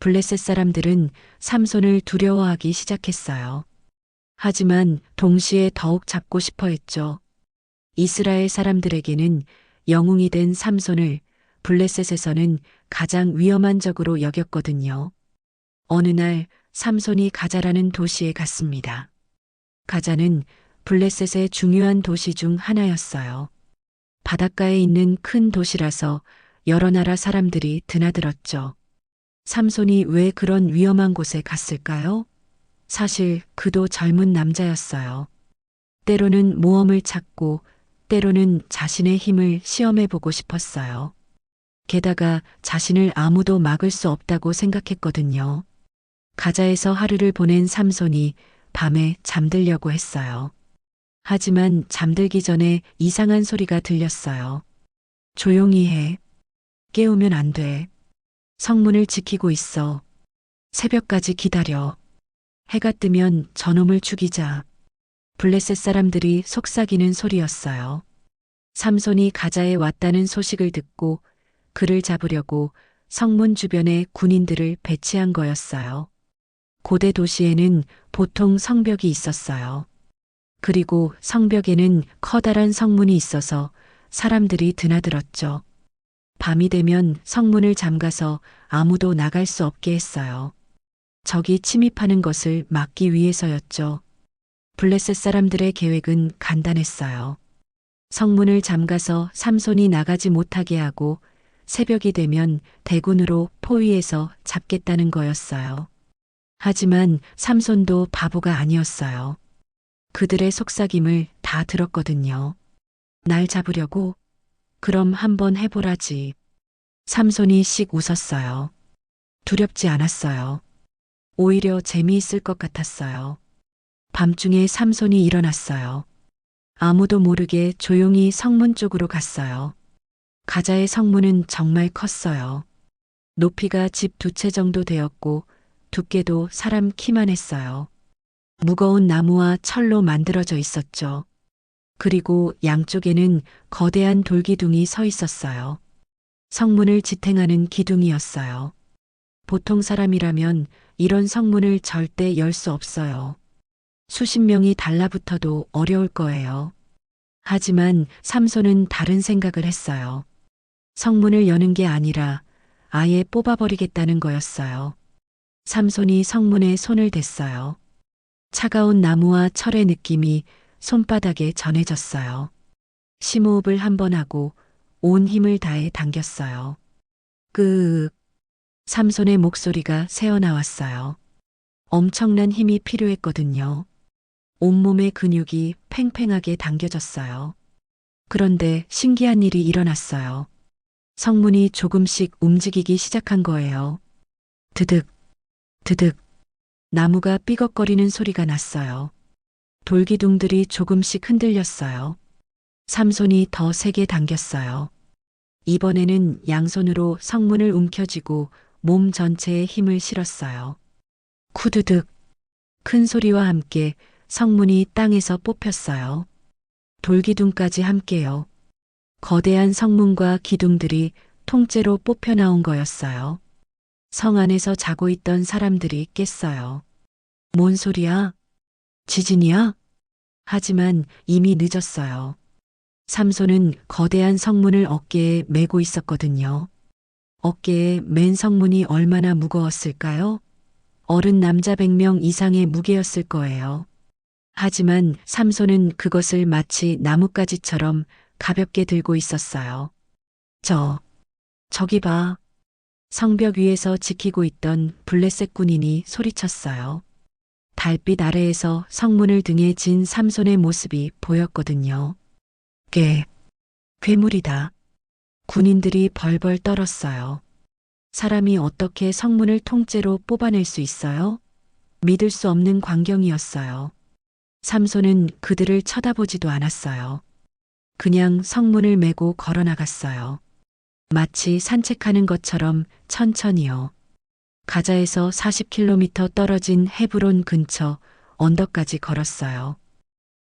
블레셋 사람들은 삼손을 두려워하기 시작했어요. 하지만 동시에 더욱 잡고 싶어 했죠. 이스라엘 사람들에게는 영웅이 된 삼손을 블레셋에서는 가장 위험한 적으로 여겼거든요. 어느 날 삼손이 가자라는 도시에 갔습니다. 가자는 블레셋의 중요한 도시 중 하나였어요. 바닷가에 있는 큰 도시라서 여러 나라 사람들이 드나들었죠. 삼손이 왜 그런 위험한 곳에 갔을까요? 사실 그도 젊은 남자였어요. 때로는 모험을 찾고 때로는 자신의 힘을 시험해 보고 싶었어요. 게다가 자신을 아무도 막을 수 없다고 생각했거든요. 가자에서 하루를 보낸 삼손이 밤에 잠들려고 했어요. 하지만 잠들기 전에 이상한 소리가 들렸어요. 조용히 해. 깨우면 안 돼. 성문을 지키고 있어. 새벽까지 기다려. 해가 뜨면 저놈을 죽이자. 블레셋 사람들이 속삭이는 소리였어요. 삼손이 가자에 왔다는 소식을 듣고 그를 잡으려고 성문 주변에 군인들을 배치한 거였어요. 고대 도시에는 보통 성벽이 있었어요. 그리고 성벽에는 커다란 성문이 있어서 사람들이 드나들었죠. 밤이 되면 성문을 잠가서 아무도 나갈 수 없게 했어요. 적이 침입하는 것을 막기 위해서였죠. 블레셋 사람들의 계획은 간단했어요. 성문을 잠가서 삼손이 나가지 못하게 하고 새벽이 되면 대군으로 포위해서 잡겠다는 거였어요. 하지만 삼손도 바보가 아니었어요. 그들의 속삭임을 다 들었거든요. 날 잡으려고? 그럼 한번 해보라지. 삼손이 씩 웃었어요. 두렵지 않았어요. 오히려 재미있을 것 같았어요. 밤중에 삼손이 일어났어요. 아무도 모르게 조용히 성문 쪽으로 갔어요. 가자의 성문은 정말 컸어요. 높이가 집 2채 정도 되었고 두께도 사람 키만 했어요. 무거운 나무와 철로 만들어져 있었죠. 그리고 양쪽에는 거대한 돌기둥이 서 있었어요. 성문을 지탱하는 기둥이었어요. 보통 사람이라면 이런 성문을 절대 열 수 없어요. 수십 명이 달라붙어도 어려울 거예요. 하지만 삼손은 다른 생각을 했어요. 성문을 여는 게 아니라 아예 뽑아버리겠다는 거였어요. 삼손이 성문에 손을 댔어요. 차가운 나무와 철의 느낌이 손바닥에 전해졌어요. 심호흡을 한 번 하고 온 힘을 다해 당겼어요. 끄윽. 삼손의 목소리가 새어나왔어요. 엄청난 힘이 필요했거든요. 온몸의 근육이 팽팽하게 당겨졌어요. 그런데 신기한 일이 일어났어요. 성문이 조금씩 움직이기 시작한 거예요. 드득, 드득. 나무가 삐걱거리는 소리가 났어요. 돌기둥들이 조금씩 흔들렸어요. 삼손이 더 세게 당겼어요. 이번에는 양손으로 성문을 움켜쥐고 몸 전체에 힘을 실었어요. 쿠드득. 큰 소리와 함께 성문이 땅에서 뽑혔어요. 돌기둥까지 함께요. 거대한 성문과 기둥들이 통째로 뽑혀 나온 거였어요. 성 안에서 자고 있던 사람들이 깼어요. 뭔 소리야? 지진이야? 하지만 이미 늦었어요. 삼손은 거대한 성문을 어깨에 메고 있었거든요. 어깨에 맨 성문이 얼마나 무거웠을까요? 어른 남자 100명 이상의 무게였을 거예요. 하지만 삼손은 그것을 마치 나뭇가지처럼 가볍게 들고 있었어요. 저기 봐. 성벽 위에서 지키고 있던 블레셋 군인이 소리쳤어요. 달빛 아래에서 성문을 등에 진 삼손의 모습이 보였거든요. 괴물이다. 군인들이 벌벌 떨었어요. 사람이 어떻게 성문을 통째로 뽑아낼 수 있어요? 믿을 수 없는 광경이었어요. 삼손은 그들을 쳐다보지도 않았어요. 그냥 성문을 메고 걸어나갔어요. 마치 산책하는 것처럼 천천히요. 가자에서 40km 떨어진 헤브론 근처 언덕까지 걸었어요.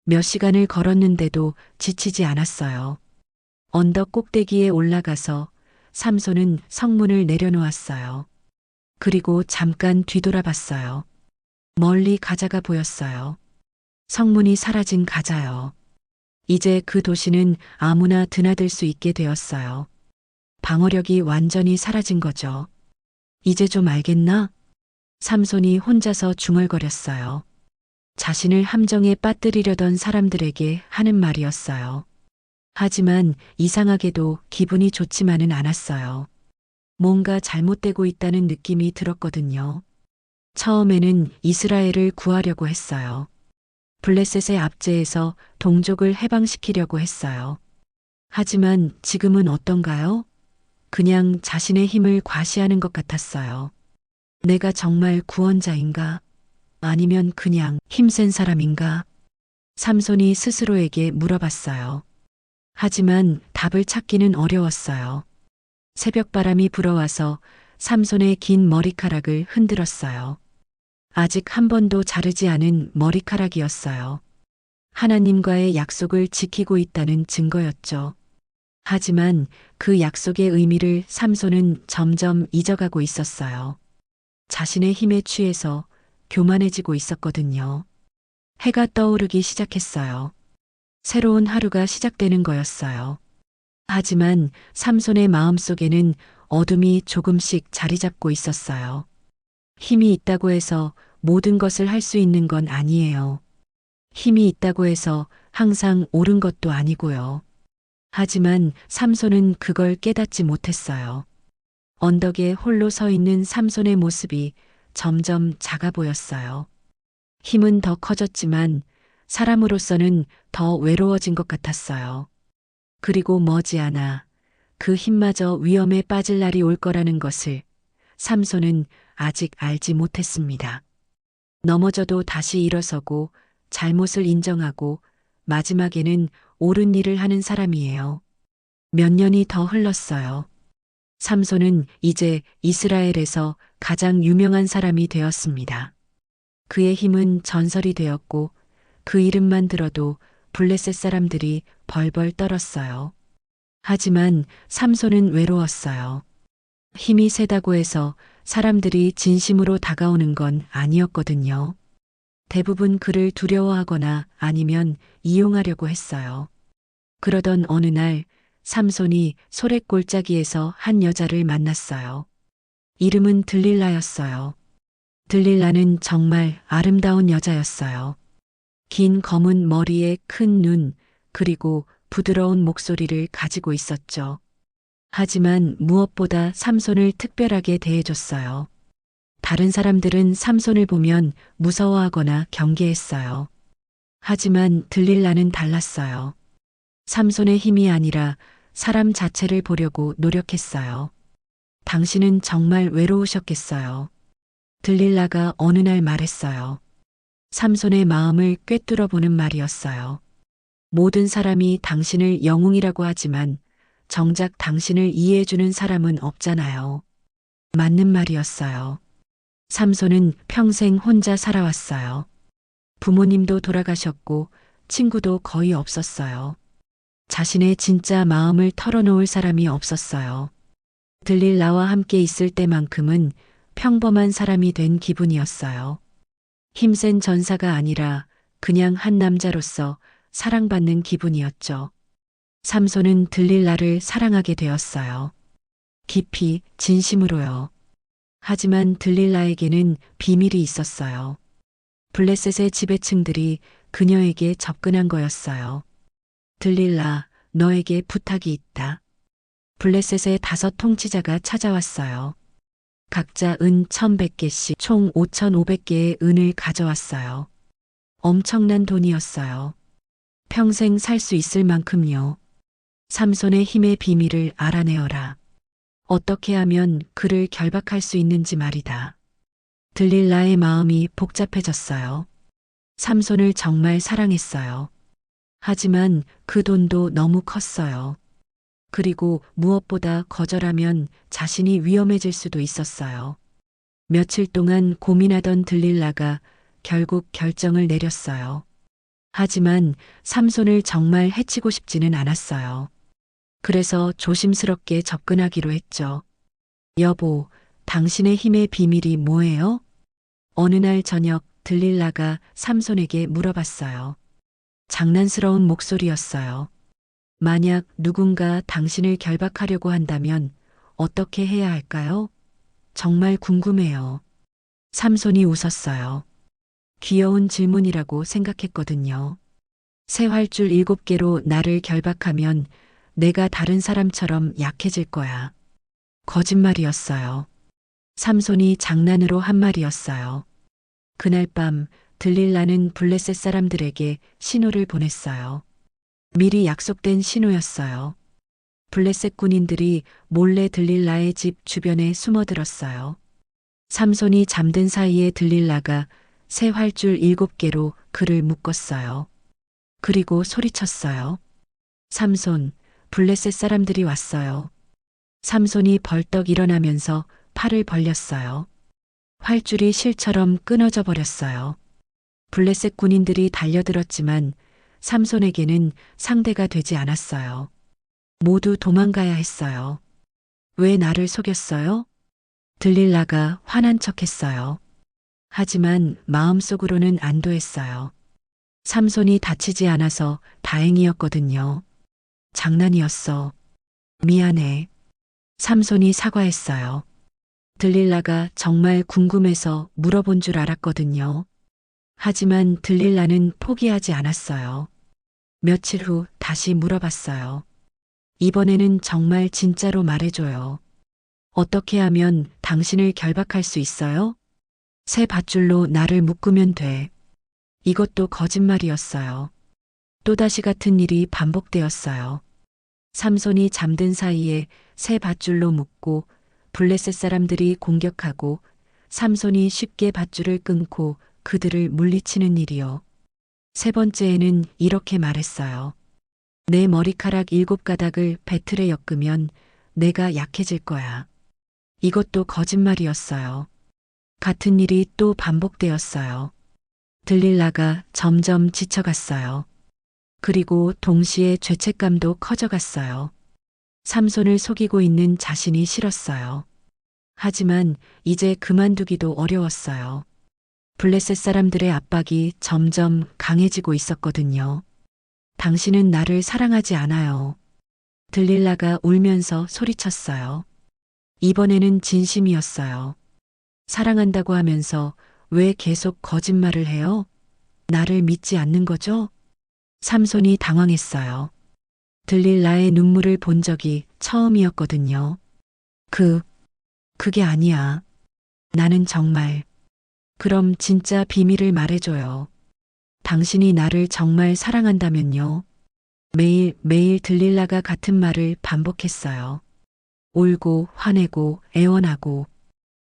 몇 시간을 걸었는데도 지치지 않았어요. 언덕 꼭대기에 올라가서 삼손은 성문을 내려놓았어요. 그리고 잠깐 뒤돌아봤어요. 멀리 가자가 보였어요. 성문이 사라진 가자요. 이제 그 도시는 아무나 드나들 수 있게 되었어요. 방어력이 완전히 사라진 거죠. 이제 좀 알겠나? 삼손이 혼자서 중얼거렸어요. 자신을 함정에 빠뜨리려던 사람들에게 하는 말이었어요. 하지만 이상하게도 기분이 좋지만은 않았어요. 뭔가 잘못되고 있다는 느낌이 들었거든요. 처음에는 이스라엘을 구하려고 했어요. 블레셋의 압제에서 동족을 해방시키려고 했어요. 하지만 지금은 어떤가요? 그냥 자신의 힘을 과시하는 것 같았어요. 내가 정말 구원자인가? 아니면 그냥 힘센 사람인가? 삼손이 스스로에게 물어봤어요. 하지만 답을 찾기는 어려웠어요. 새벽바람이 불어와서 삼손의 긴 머리카락을 흔들었어요. 아직 한 번도 자르지 않은 머리카락이었어요. 하나님과의 약속을 지키고 있다는 증거였죠. 하지만 그 약속의 의미를 삼손은 점점 잊어가고 있었어요. 자신의 힘에 취해서 교만해지고 있었거든요. 해가 떠오르기 시작했어요. 새로운 하루가 시작되는 거였어요. 하지만 삼손의 마음속에는 어둠이 조금씩 자리 잡고 있었어요. 힘이 있다고 해서 모든 것을 할 수 있는 건 아니에요. 힘이 있다고 해서 항상 옳은 것도 아니고요. 하지만 삼손은 그걸 깨닫지 못했어요. 언덕에 홀로 서 있는 삼손의 모습이 점점 작아 보였어요. 힘은 더 커졌지만 사람으로서는 더 외로워진 것 같았어요. 그리고 머지않아 그 힘마저 위험에 빠질 날이 올 거라는 것을 삼손은 아직 알지 못했습니다. 넘어져도 다시 일어서고 잘못을 인정하고 마지막에는 옳은 일을 하는 사람이에요. 몇 년이 더 흘렀어요. 삼손은 이제 이스라엘에서 가장 유명한 사람이 되었습니다. 그의 힘은 전설이 되었고 그 이름만 들어도 블레셋 사람들이 벌벌 떨었어요. 하지만 삼손은 외로웠어요. 힘이 세다고 해서 사람들이 진심으로 다가오는 건 아니었거든요. 대부분 그를 두려워하거나 아니면 이용하려고 했어요. 그러던 어느 날 삼손이 소랫골짜기에서 한 여자를 만났어요. 이름은 들릴라였어요. 들릴라는 정말 아름다운 여자였어요. 긴 검은 머리에 큰 눈, 그리고 부드러운 목소리를 가지고 있었죠. 하지만 무엇보다 삼손을 특별하게 대해줬어요. 다른 사람들은 삼손을 보면 무서워하거나 경계했어요. 하지만 들릴라는 달랐어요. 삼손의 힘이 아니라 사람 자체를 보려고 노력했어요. 당신은 정말 외로우셨겠어요. 들릴라가 어느 날 말했어요. 삼손의 마음을 꿰뚫어 보는 말이었어요. 모든 사람이 당신을 영웅이라고 하지만 정작 당신을 이해해주는 사람은 없잖아요. 맞는 말이었어요. 삼손은 평생 혼자 살아왔어요. 부모님도 돌아가셨고 친구도 거의 없었어요. 자신의 진짜 마음을 털어놓을 사람이 없었어요. 들릴라와 함께 있을 때만큼은 평범한 사람이 된 기분이었어요. 힘센 전사가 아니라 그냥 한 남자로서 사랑받는 기분이었죠. 삼손은 들릴라를 사랑하게 되었어요. 깊이 진심으로요. 하지만 들릴라에게는 비밀이 있었어요. 블레셋의 지배층들이 그녀에게 접근한 거였어요. 들릴라, 너에게 부탁이 있다. 블레셋의 5 통치자가 찾아왔어요. 각자 은 1100개씩 총 5500개의 은을 가져왔어요. 엄청난 돈이었어요. 평생 살 수 있을 만큼요. 삼손의 힘의 비밀을 알아내어라. 어떻게 하면 그를 결박할 수 있는지 말이다. 들릴라의 마음이 복잡해졌어요. 삼손을 정말 사랑했어요. 하지만 그 돈도 너무 컸어요. 그리고 무엇보다 거절하면 자신이 위험해질 수도 있었어요. 며칠 동안 고민하던 들릴라가 결국 결정을 내렸어요. 하지만 삼손을 정말 해치고 싶지는 않았어요. 그래서 조심스럽게 접근하기로 했죠. 여보, 당신의 힘의 비밀이 뭐예요? 어느 날 저녁 들릴라가 삼손에게 물어봤어요. 장난스러운 목소리였어요. 만약 누군가 당신을 결박하려고 한다면 어떻게 해야 할까요? 정말 궁금해요. 삼손이 웃었어요. 귀여운 질문이라고 생각했거든요. 새 활줄 7개로 나를 결박하면 내가 다른 사람처럼 약해질 거야. 거짓말이었어요. 삼손이 장난으로 한 말이었어요. 그날 밤 들릴라는 블레셋 사람들에게 신호를 보냈어요. 미리 약속된 신호였어요. 블레셋 군인들이 몰래 들릴라의 집 주변에 숨어들었어요. 삼손이 잠든 사이에 들릴라가 새 활줄 7개로 그를 묶었어요. 그리고 소리쳤어요. 삼손, 블레셋 사람들이 왔어요. 삼손이 벌떡 일어나면서 팔을 벌렸어요. 활줄이 실처럼 끊어져 버렸어요. 블레셋 군인들이 달려들었지만 삼손에게는 상대가 되지 않았어요. 모두 도망가야 했어요. 왜 나를 속였어요? 들릴라가 화난 척했어요. 하지만 마음속으로는 안도했어요. 삼손이 다치지 않아서 다행이었거든요. 장난이었어. 미안해. 삼손이 사과했어요. 들릴라가 정말 궁금해서 물어본 줄 알았거든요. 하지만 들릴라는 포기하지 않았어요. 며칠 후 다시 물어봤어요. 이번에는 정말 진짜로 말해줘요. 어떻게 하면 당신을 결박할 수 있어요? 새 밧줄로 나를 묶으면 돼. 이것도 거짓말이었어요. 또다시 같은 일이 반복되었어요. 삼손이 잠든 사이에 새 밧줄로 묶고 블레셋 사람들이 공격하고 삼손이 쉽게 밧줄을 끊고 그들을 물리치는 일이요. 세 번째에는 이렇게 말했어요. 내 머리카락 7가닥을 배틀에 엮으면 내가 약해질 거야. 이것도 거짓말이었어요. 같은 일이 또 반복되었어요. 들릴라가 점점 지쳐갔어요. 그리고 동시에 죄책감도 커져갔어요. 삼손을 속이고 있는 자신이 싫었어요. 하지만 이제 그만두기도 어려웠어요. 블레셋 사람들의 압박이 점점 강해지고 있었거든요. 당신은 나를 사랑하지 않아요. 들릴라가 울면서 소리쳤어요. 이번에는 진심이었어요. 사랑한다고 하면서 왜 계속 거짓말을 해요? 나를 믿지 않는 거죠? 삼손이 당황했어요. 들릴라의 눈물을 본 적이 처음이었거든요. 그게 아니야. 나는 정말. 그럼 진짜 비밀을 말해줘요. 당신이 나를 정말 사랑한다면요. 매일 들릴라가 같은 말을 반복했어요. 울고 화내고 애원하고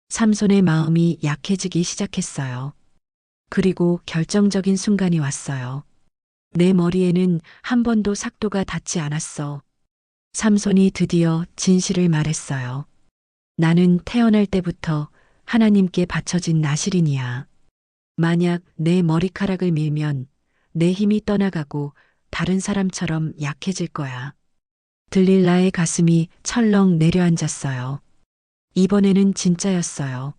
삼손의 마음이 약해지기 시작했어요. 그리고 결정적인 순간이 왔어요. 내 머리에는 한 번도 삭도가 닿지 않았어. 삼손이 드디어 진실을 말했어요. 나는 태어날 때부터 하나님께 바쳐진 나실인이야. 만약 내 머리카락을 밀면 내 힘이 떠나가고 다른 사람처럼 약해질 거야. 들릴라의 가슴이 철렁 내려앉았어요. 이번에는 진짜였어요.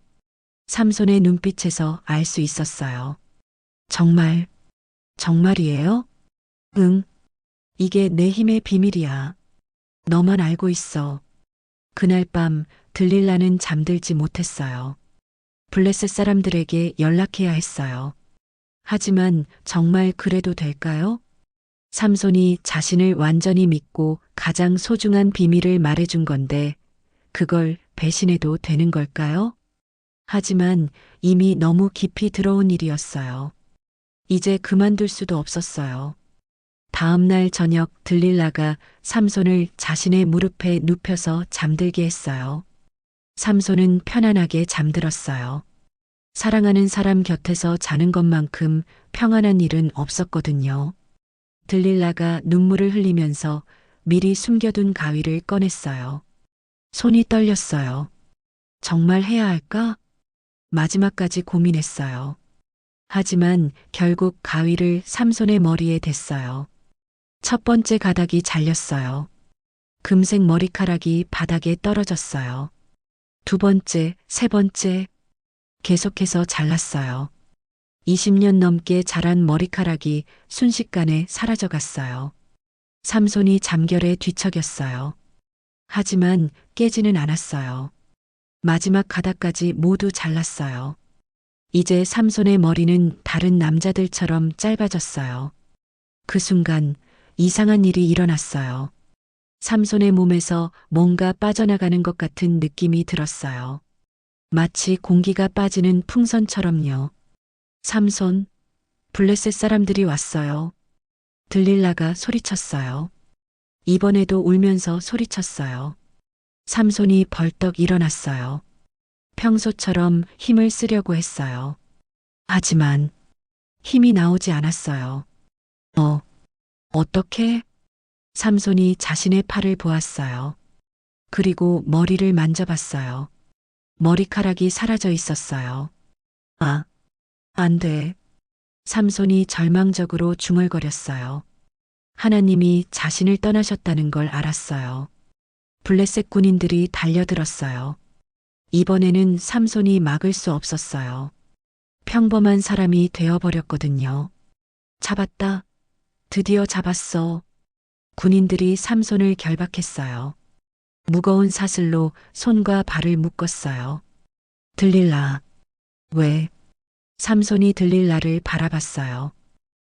삼손의 눈빛에서 알 수 있었어요. 정말이에요? 응. 이게 내 힘의 비밀이야. 너만 알고 있어. 그날 밤 들릴라는 잠들지 못했어요. 블레셋 사람들에게 연락해야 했어요. 하지만 정말 그래도 될까요? 삼손이 자신을 완전히 믿고 가장 소중한 비밀을 말해준 건데 그걸 배신해도 되는 걸까요? 하지만 이미 너무 깊이 들어온 일이었어요. 이제 그만둘 수도 없었어요. 다음 날 저녁 들릴라가 삼손을 자신의 무릎에 눕혀서 잠들게 했어요. 삼손은 편안하게 잠들었어요. 사랑하는 사람 곁에서 자는 것만큼 평안한 일은 없었거든요. 들릴라가 눈물을 흘리면서 미리 숨겨둔 가위를 꺼냈어요. 손이 떨렸어요. 정말 해야 할까? 마지막까지 고민했어요. 하지만 결국 가위를 삼손의 머리에 댔어요. 첫 번째 가닥이 잘렸어요. 금색 머리카락이 바닥에 떨어졌어요. 두 번째, 세 번째, 계속해서 잘랐어요. 20년 넘게 자란 머리카락이 순식간에 사라져갔어요. 삼손이 잠결에 뒤척였어요. 하지만 깨지는 않았어요. 마지막 가닥까지 모두 잘랐어요. 이제 삼손의 머리는 다른 남자들처럼 짧아졌어요. 그 순간 이상한 일이 일어났어요. 삼손의 몸에서 뭔가 빠져나가는 것 같은 느낌이 들었어요. 마치 공기가 빠지는 풍선처럼요. 삼손, 블레셋 사람들이 왔어요. 들릴라가 소리쳤어요. 이번에도 울면서 소리쳤어요. 삼손이 벌떡 일어났어요. 평소처럼 힘을 쓰려고 했어요. 하지만 힘이 나오지 않았어요. 어떻게? 삼손이 자신의 팔을 보았어요. 그리고 머리를 만져봤어요. 머리카락이 사라져 있었어요. 아, 안 돼. 삼손이 절망적으로 중얼거렸어요. 하나님이 자신을 떠나셨다는 걸 알았어요. 블레셋 군인들이 달려들었어요. 이번에는 삼손이 막을 수 없었어요. 평범한 사람이 되어버렸거든요. 잡았다. 드디어 잡았어. 군인들이 삼손을 결박했어요. 무거운 사슬로 손과 발을 묶었어요. 들릴라. 왜? 삼손이 들릴라를 바라봤어요.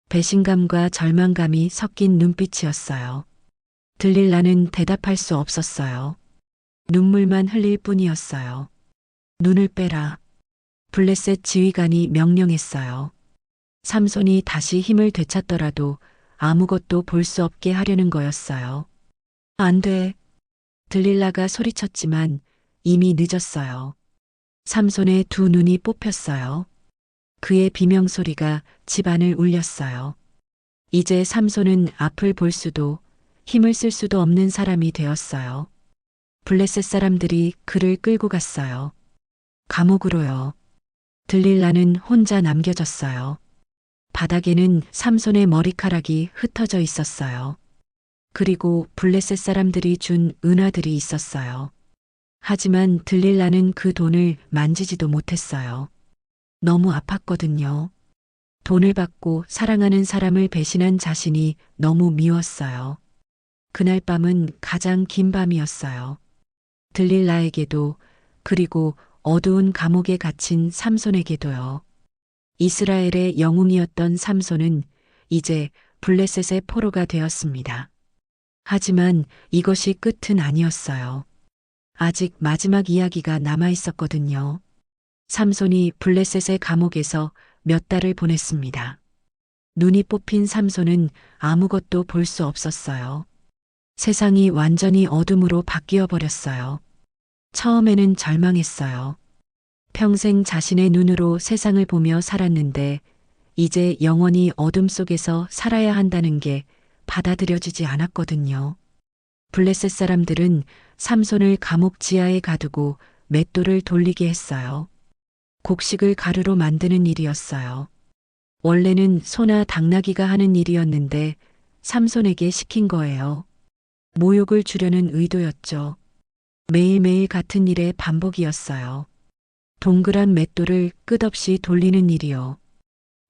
배신감과 절망감이 섞인 눈빛이었어요. 들릴라는 대답할 수 없었어요. 눈물만 흘릴 뿐이었어요. 눈을 빼라. 블레셋 지휘관이 명령했어요. 삼손이 다시 힘을 되찾더라도 아무것도 볼 수 없게 하려는 거였어요. 안 돼. 들릴라가 소리쳤지만 이미 늦었어요. 삼손의 두 눈이 뽑혔어요. 그의 비명소리가 집안을 울렸어요. 이제 삼손은 앞을 볼 수도 힘을 쓸 수도 없는 사람이 되었어요. 블레셋 사람들이 그를 끌고 갔어요. 감옥으로요. 들릴라는 혼자 남겨졌어요. 바닥에는 삼손의 머리카락이 흩어져 있었어요. 그리고 블레셋 사람들이 준 은화들이 있었어요. 하지만 들릴라는 그 돈을 만지지도 못했어요. 너무 아팠거든요. 돈을 받고 사랑하는 사람을 배신한 자신이 너무 미웠어요. 그날 밤은 가장 긴 밤이었어요. 들릴라에게도 그리고 어두운 감옥에 갇힌 삼손에게도요. 이스라엘의 영웅이었던 삼손은 이제 블레셋의 포로가 되었습니다. 하지만 이것이 끝은 아니었어요. 아직 마지막 이야기가 남아 있었거든요. 삼손이 블레셋의 감옥에서 몇 달을 보냈습니다. 눈이 뽑힌 삼손은 아무것도 볼 수 없었어요. 세상이 완전히 어둠으로 바뀌어 버렸어요. 처음에는 절망했어요. 평생 자신의 눈으로 세상을 보며 살았는데 이제 영원히 어둠 속에서 살아야 한다는 게 받아들여지지 않았거든요. 블레셋 사람들은 삼손을 감옥 지하에 가두고 맷돌을 돌리게 했어요. 곡식을 가루로 만드는 일이었어요. 원래는 소나 당나귀가 하는 일이었는데 삼손에게 시킨 거예요. 모욕을 주려는 의도였죠. 매일매일 같은 일의 반복이었어요. 동그란 맷돌을 끝없이 돌리는 일이요.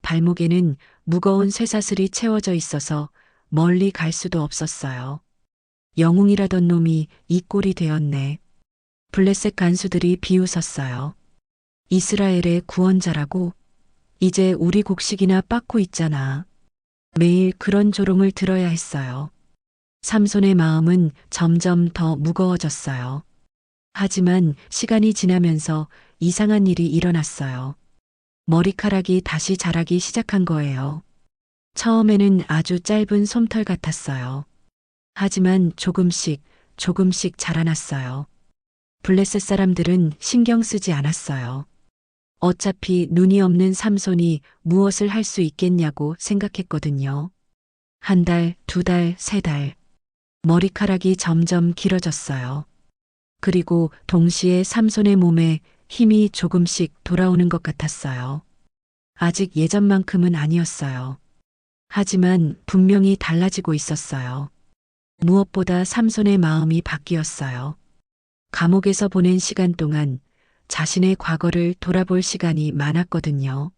발목에는 무거운 쇠사슬이 채워져 있어서 멀리 갈 수도 없었어요. 영웅이라던 놈이 이 꼴이 되었네. 블레셋 간수들이 비웃었어요. 이스라엘의 구원자라고? 이제 우리 곡식이나 빻고 있잖아. 매일 그런 조롱을 들어야 했어요. 삼손의 마음은 점점 더 무거워졌어요. 하지만 시간이 지나면서 이상한 일이 일어났어요. 머리카락이 다시 자라기 시작한 거예요. 처음에는 아주 짧은 솜털 같았어요. 하지만 조금씩 자라났어요. 블레셋 사람들은 신경 쓰지 않았어요. 어차피 눈이 없는 삼손이 무엇을 할 수 있겠냐고 생각했거든요. 한 달, 두 달, 세 달. 머리카락이 점점 길어졌어요. 그리고 동시에 삼손의 몸에 힘이 조금씩 돌아오는 것 같았어요. 아직 예전만큼은 아니었어요. 하지만 분명히 달라지고 있었어요. 무엇보다 삼손의 마음이 바뀌었어요. 감옥에서 보낸 시간 동안 자신의 과거를 돌아볼 시간이 많았거든요.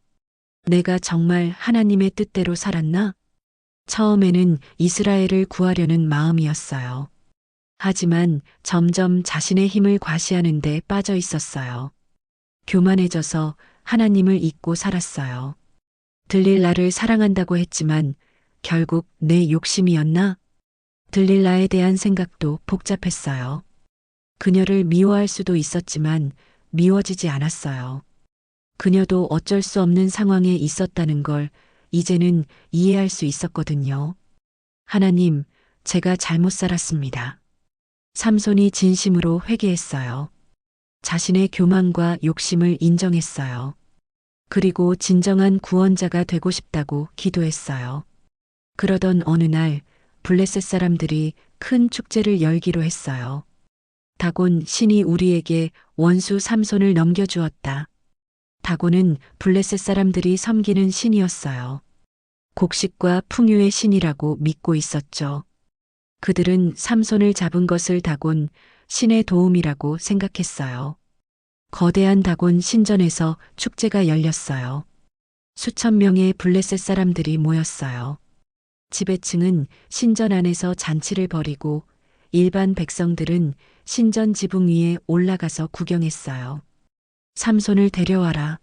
내가 정말 하나님의 뜻대로 살았나? 처음에는 이스라엘을 구하려는 마음이었어요. 하지만 점점 자신의 힘을 과시하는 데 빠져 있었어요. 교만해져서 하나님을 잊고 살았어요. 들릴라를 사랑한다고 했지만 결국 내 욕심이었나? 들릴라에 대한 생각도 복잡했어요. 그녀를 미워할 수도 있었지만 미워지지 않았어요. 그녀도 어쩔 수 없는 상황에 있었다는 걸 이제는 이해할 수 있었거든요. 하나님, 제가 잘못 살았습니다. 삼손이 진심으로 회개했어요. 자신의 교만과 욕심을 인정했어요. 그리고 진정한 구원자가 되고 싶다고 기도했어요. 그러던 어느 날 블레셋 사람들이 큰 축제를 열기로 했어요. 다곤 신이 우리에게 원수 삼손을 넘겨주었다. 다곤은 블레셋 사람들이 섬기는 신이었어요. 곡식과 풍요의 신이라고 믿고 있었죠. 그들은 삼손을 잡은 것을 다곤 신의 도움이라고 생각했어요. 거대한 다곤 신전에서 축제가 열렸어요. 수천 명의 블레셋 사람들이 모였어요. 지배층은 신전 안에서 잔치를 벌이고 일반 백성들은 신전 지붕 위에 올라가서 구경했어요. 삼손을 데려와라.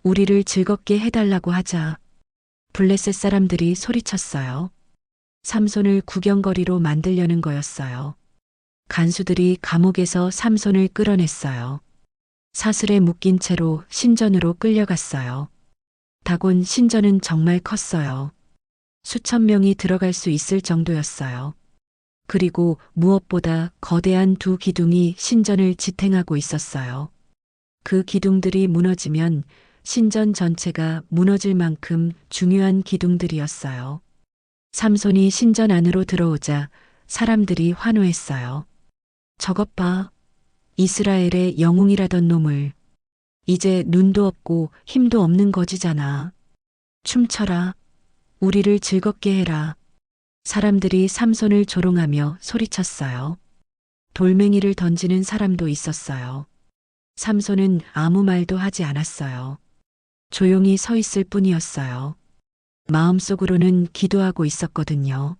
우리를 즐겁게 해달라고 하자. 블레셋 사람들이 소리쳤어요. 삼손을 구경거리로 만들려는 거였어요. 간수들이 감옥에서 삼손을 끌어냈어요. 사슬에 묶인 채로 신전으로 끌려갔어요. 다곤 신전은 정말 컸어요. 수천 명이 들어갈 수 있을 정도였어요. 그리고 무엇보다 거대한 두 기둥이 신전을 지탱하고 있었어요. 그 기둥들이 무너지면 신전 전체가 무너질 만큼 중요한 기둥들이었어요. 삼손이 신전 안으로 들어오자 사람들이 환호했어요. 저것 봐. 이스라엘의 영웅이라던 놈을. 이제 눈도 없고 힘도 없는 거지잖아. 춤춰라. 우리를 즐겁게 해라. 사람들이 삼손을 조롱하며 소리쳤어요. 돌멩이를 던지는 사람도 있었어요. 삼손은 아무 말도 하지 않았어요. 조용히 서 있을 뿐이었어요. 마음속으로는 기도하고 있었거든요.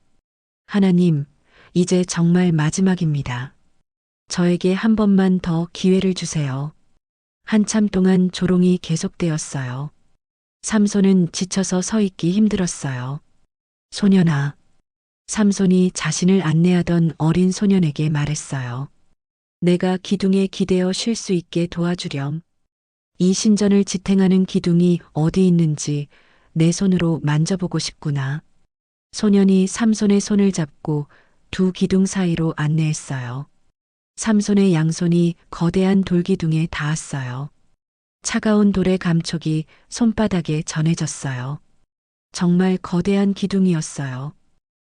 하나님, 이제 정말 마지막입니다. 저에게 한 번만 더 기회를 주세요. 한참 동안 조롱이 계속되었어요. 삼손은 지쳐서 서 있기 힘들었어요. 소년아. 삼손이 자신을 안내하던 어린 소년에게 말했어요. 내가 기둥에 기대어 쉴 수 있게 도와주렴. 이 신전을 지탱하는 기둥이 어디 있는지 내 손으로 만져보고 싶구나. 소년이 삼손의 손을 잡고 두 기둥 사이로 안내했어요. 삼손의 양손이 거대한 돌기둥에 닿았어요. 차가운 돌의 감촉이 손바닥에 전해졌어요. 정말 거대한 기둥이었어요.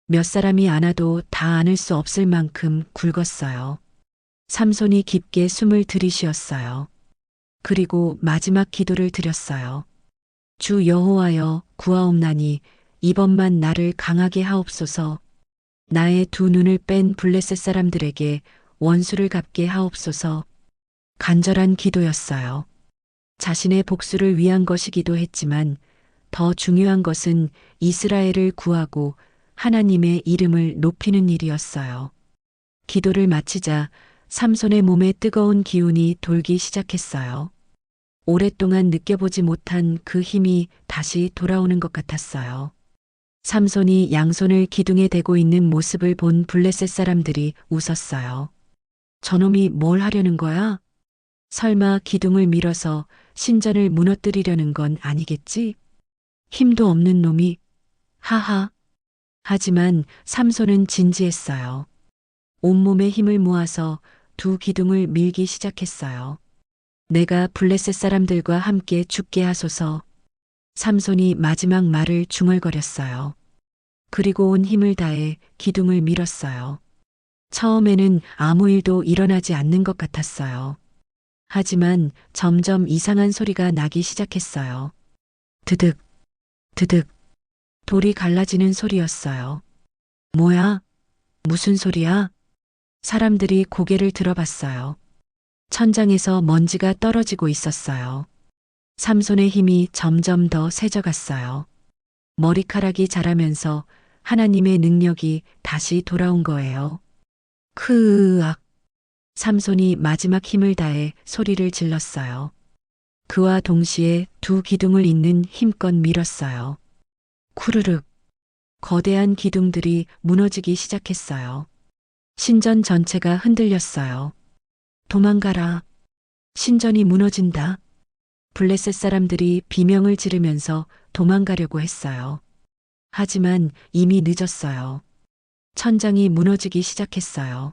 몇 사람이 안아도 다 안을 수 없을 만큼 굵었어요. 삼손이 깊게 숨을 들이쉬었어요. 그리고 마지막 기도를 드렸어요. 주 여호와여 구하옵나니 이번만 나를 강하게 하옵소서. 나의 두 눈을 뺀 블레셋 사람들에게 원수를 갚게 하옵소서. 간절한 기도였어요. 자신의 복수를 위한 것이기도 했지만 더 중요한 것은 이스라엘을 구하고 하나님의 이름을 높이는 일이었어요. 기도를 마치자 삼손의 몸에 뜨거운 기운이 돌기 시작했어요. 오랫동안 느껴보지 못한 그 힘이 다시 돌아오는 것 같았어요. 삼손이 양손을 기둥에 대고 있는 모습을 본 블레셋 사람들이 웃었어요. 저놈이 뭘 하려는 거야? 설마 기둥을 밀어서 신전을 무너뜨리려는 건 아니겠지? 힘도 없는 놈이. 하하. 하지만 삼손은 진지했어요. 온몸에 힘을 모아서 두 기둥을 밀기 시작했어요. 내가 블레셋 사람들과 함께 죽게 하소서. 삼손이 마지막 말을 중얼거렸어요. 그리고 온 힘을 다해 기둥을 밀었어요. 처음에는 아무 일도 일어나지 않는 것 같았어요. 하지만 점점 이상한 소리가 나기 시작했어요. 드득, 드득. 돌이 갈라지는 소리였어요. 뭐야? 무슨 소리야? 사람들이 고개를 들어봤어요. 천장에서 먼지가 떨어지고 있었어요. 삼손의 힘이 점점 더 세져갔어요. 머리카락이 자라면서 하나님의 능력이 다시 돌아온 거예요. 크으악. 삼손이 마지막 힘을 다해 소리를 질렀어요. 그와 동시에 두 기둥을 잇는 힘껏 밀었어요. 쿠르륵. 거대한 기둥들이 무너지기 시작했어요. 신전 전체가 흔들렸어요. 도망가라. 신전이 무너진다. 블레셋 사람들이 비명을 지르면서 도망가려고 했어요. 하지만 이미 늦었어요. 천장이 무너지기 시작했어요.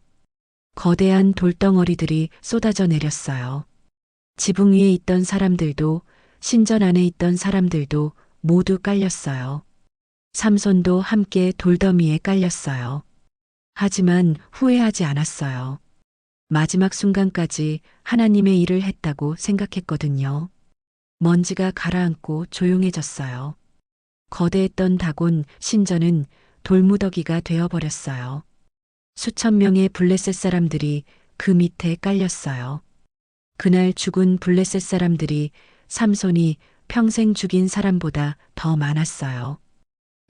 거대한 돌덩어리들이 쏟아져 내렸어요. 지붕 위에 있던 사람들도 신전 안에 있던 사람들도 모두 깔렸어요. 삼손도 함께 돌더미에 깔렸어요. 하지만 후회하지 않았어요. 마지막 순간까지 하나님의 일을 했다고 생각했거든요. 먼지가 가라앉고 조용해졌어요. 거대했던 다곤 신전은 돌무더기가 되어버렸어요. 수천 명의 블레셋 사람들이 그 밑에 깔렸어요. 그날 죽은 블레셋 사람들이 삼손이 평생 죽인 사람보다 더 많았어요.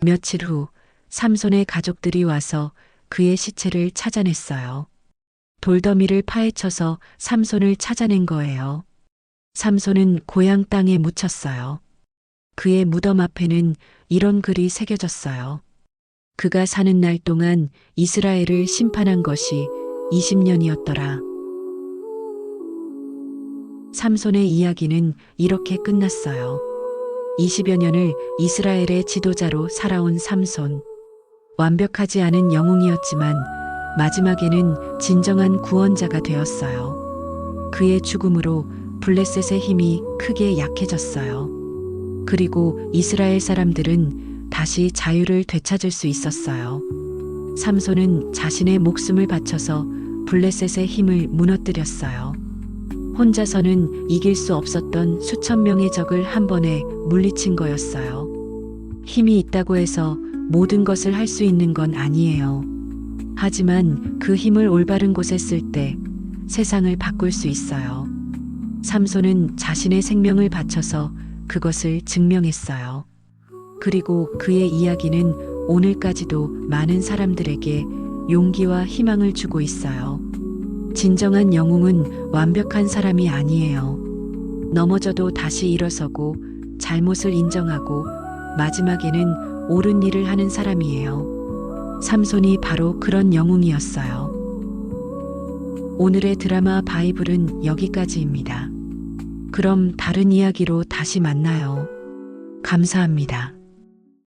며칠 후 삼손의 가족들이 와서 그의 시체를 찾아냈어요. 돌더미를 파헤쳐서 삼손을 찾아낸 거예요. 삼손은 고향 땅에 묻혔어요. 그의 무덤 앞에는 이런 글이 새겨졌어요. 그가 사는 날 동안 이스라엘을 심판한 것이 20년이었더라. 삼손의 이야기는 이렇게 끝났어요. 20여 년을 이스라엘의 지도자로 살아온 삼손. 완벽하지 않은 영웅이었지만 마지막에는 진정한 구원자가 되었어요. 그의 죽음으로 블레셋의 힘이 크게 약해졌어요. 그리고 이스라엘 사람들은 다시 자유를 되찾을 수 있었어요. 삼손은 자신의 목숨을 바쳐서 블레셋의 힘을 무너뜨렸어요. 혼자서는 이길 수 없었던 수천 명의 적을 한 번에 물리친 거였어요. 힘이 있다고 해서 모든 것을 할 수 있는 건 아니에요. 하지만 그 힘을 올바른 곳에 쓸 때 세상을 바꿀 수 있어요. 삼손은 자신의 생명을 바쳐서 그것을 증명했어요. 그리고 그의 이야기는 오늘까지도 많은 사람들에게 용기와 희망을 주고 있어요. 진정한 영웅은 완벽한 사람이 아니에요. 넘어져도 다시 일어서고 잘못을 인정하고 마지막에는 옳은 일을 하는 사람이에요. 삼손이 바로 그런 영웅이었어요. 오늘의 드라마 바이블은 여기까지입니다. 그럼 다른 이야기로 다시 만나요. 감사합니다.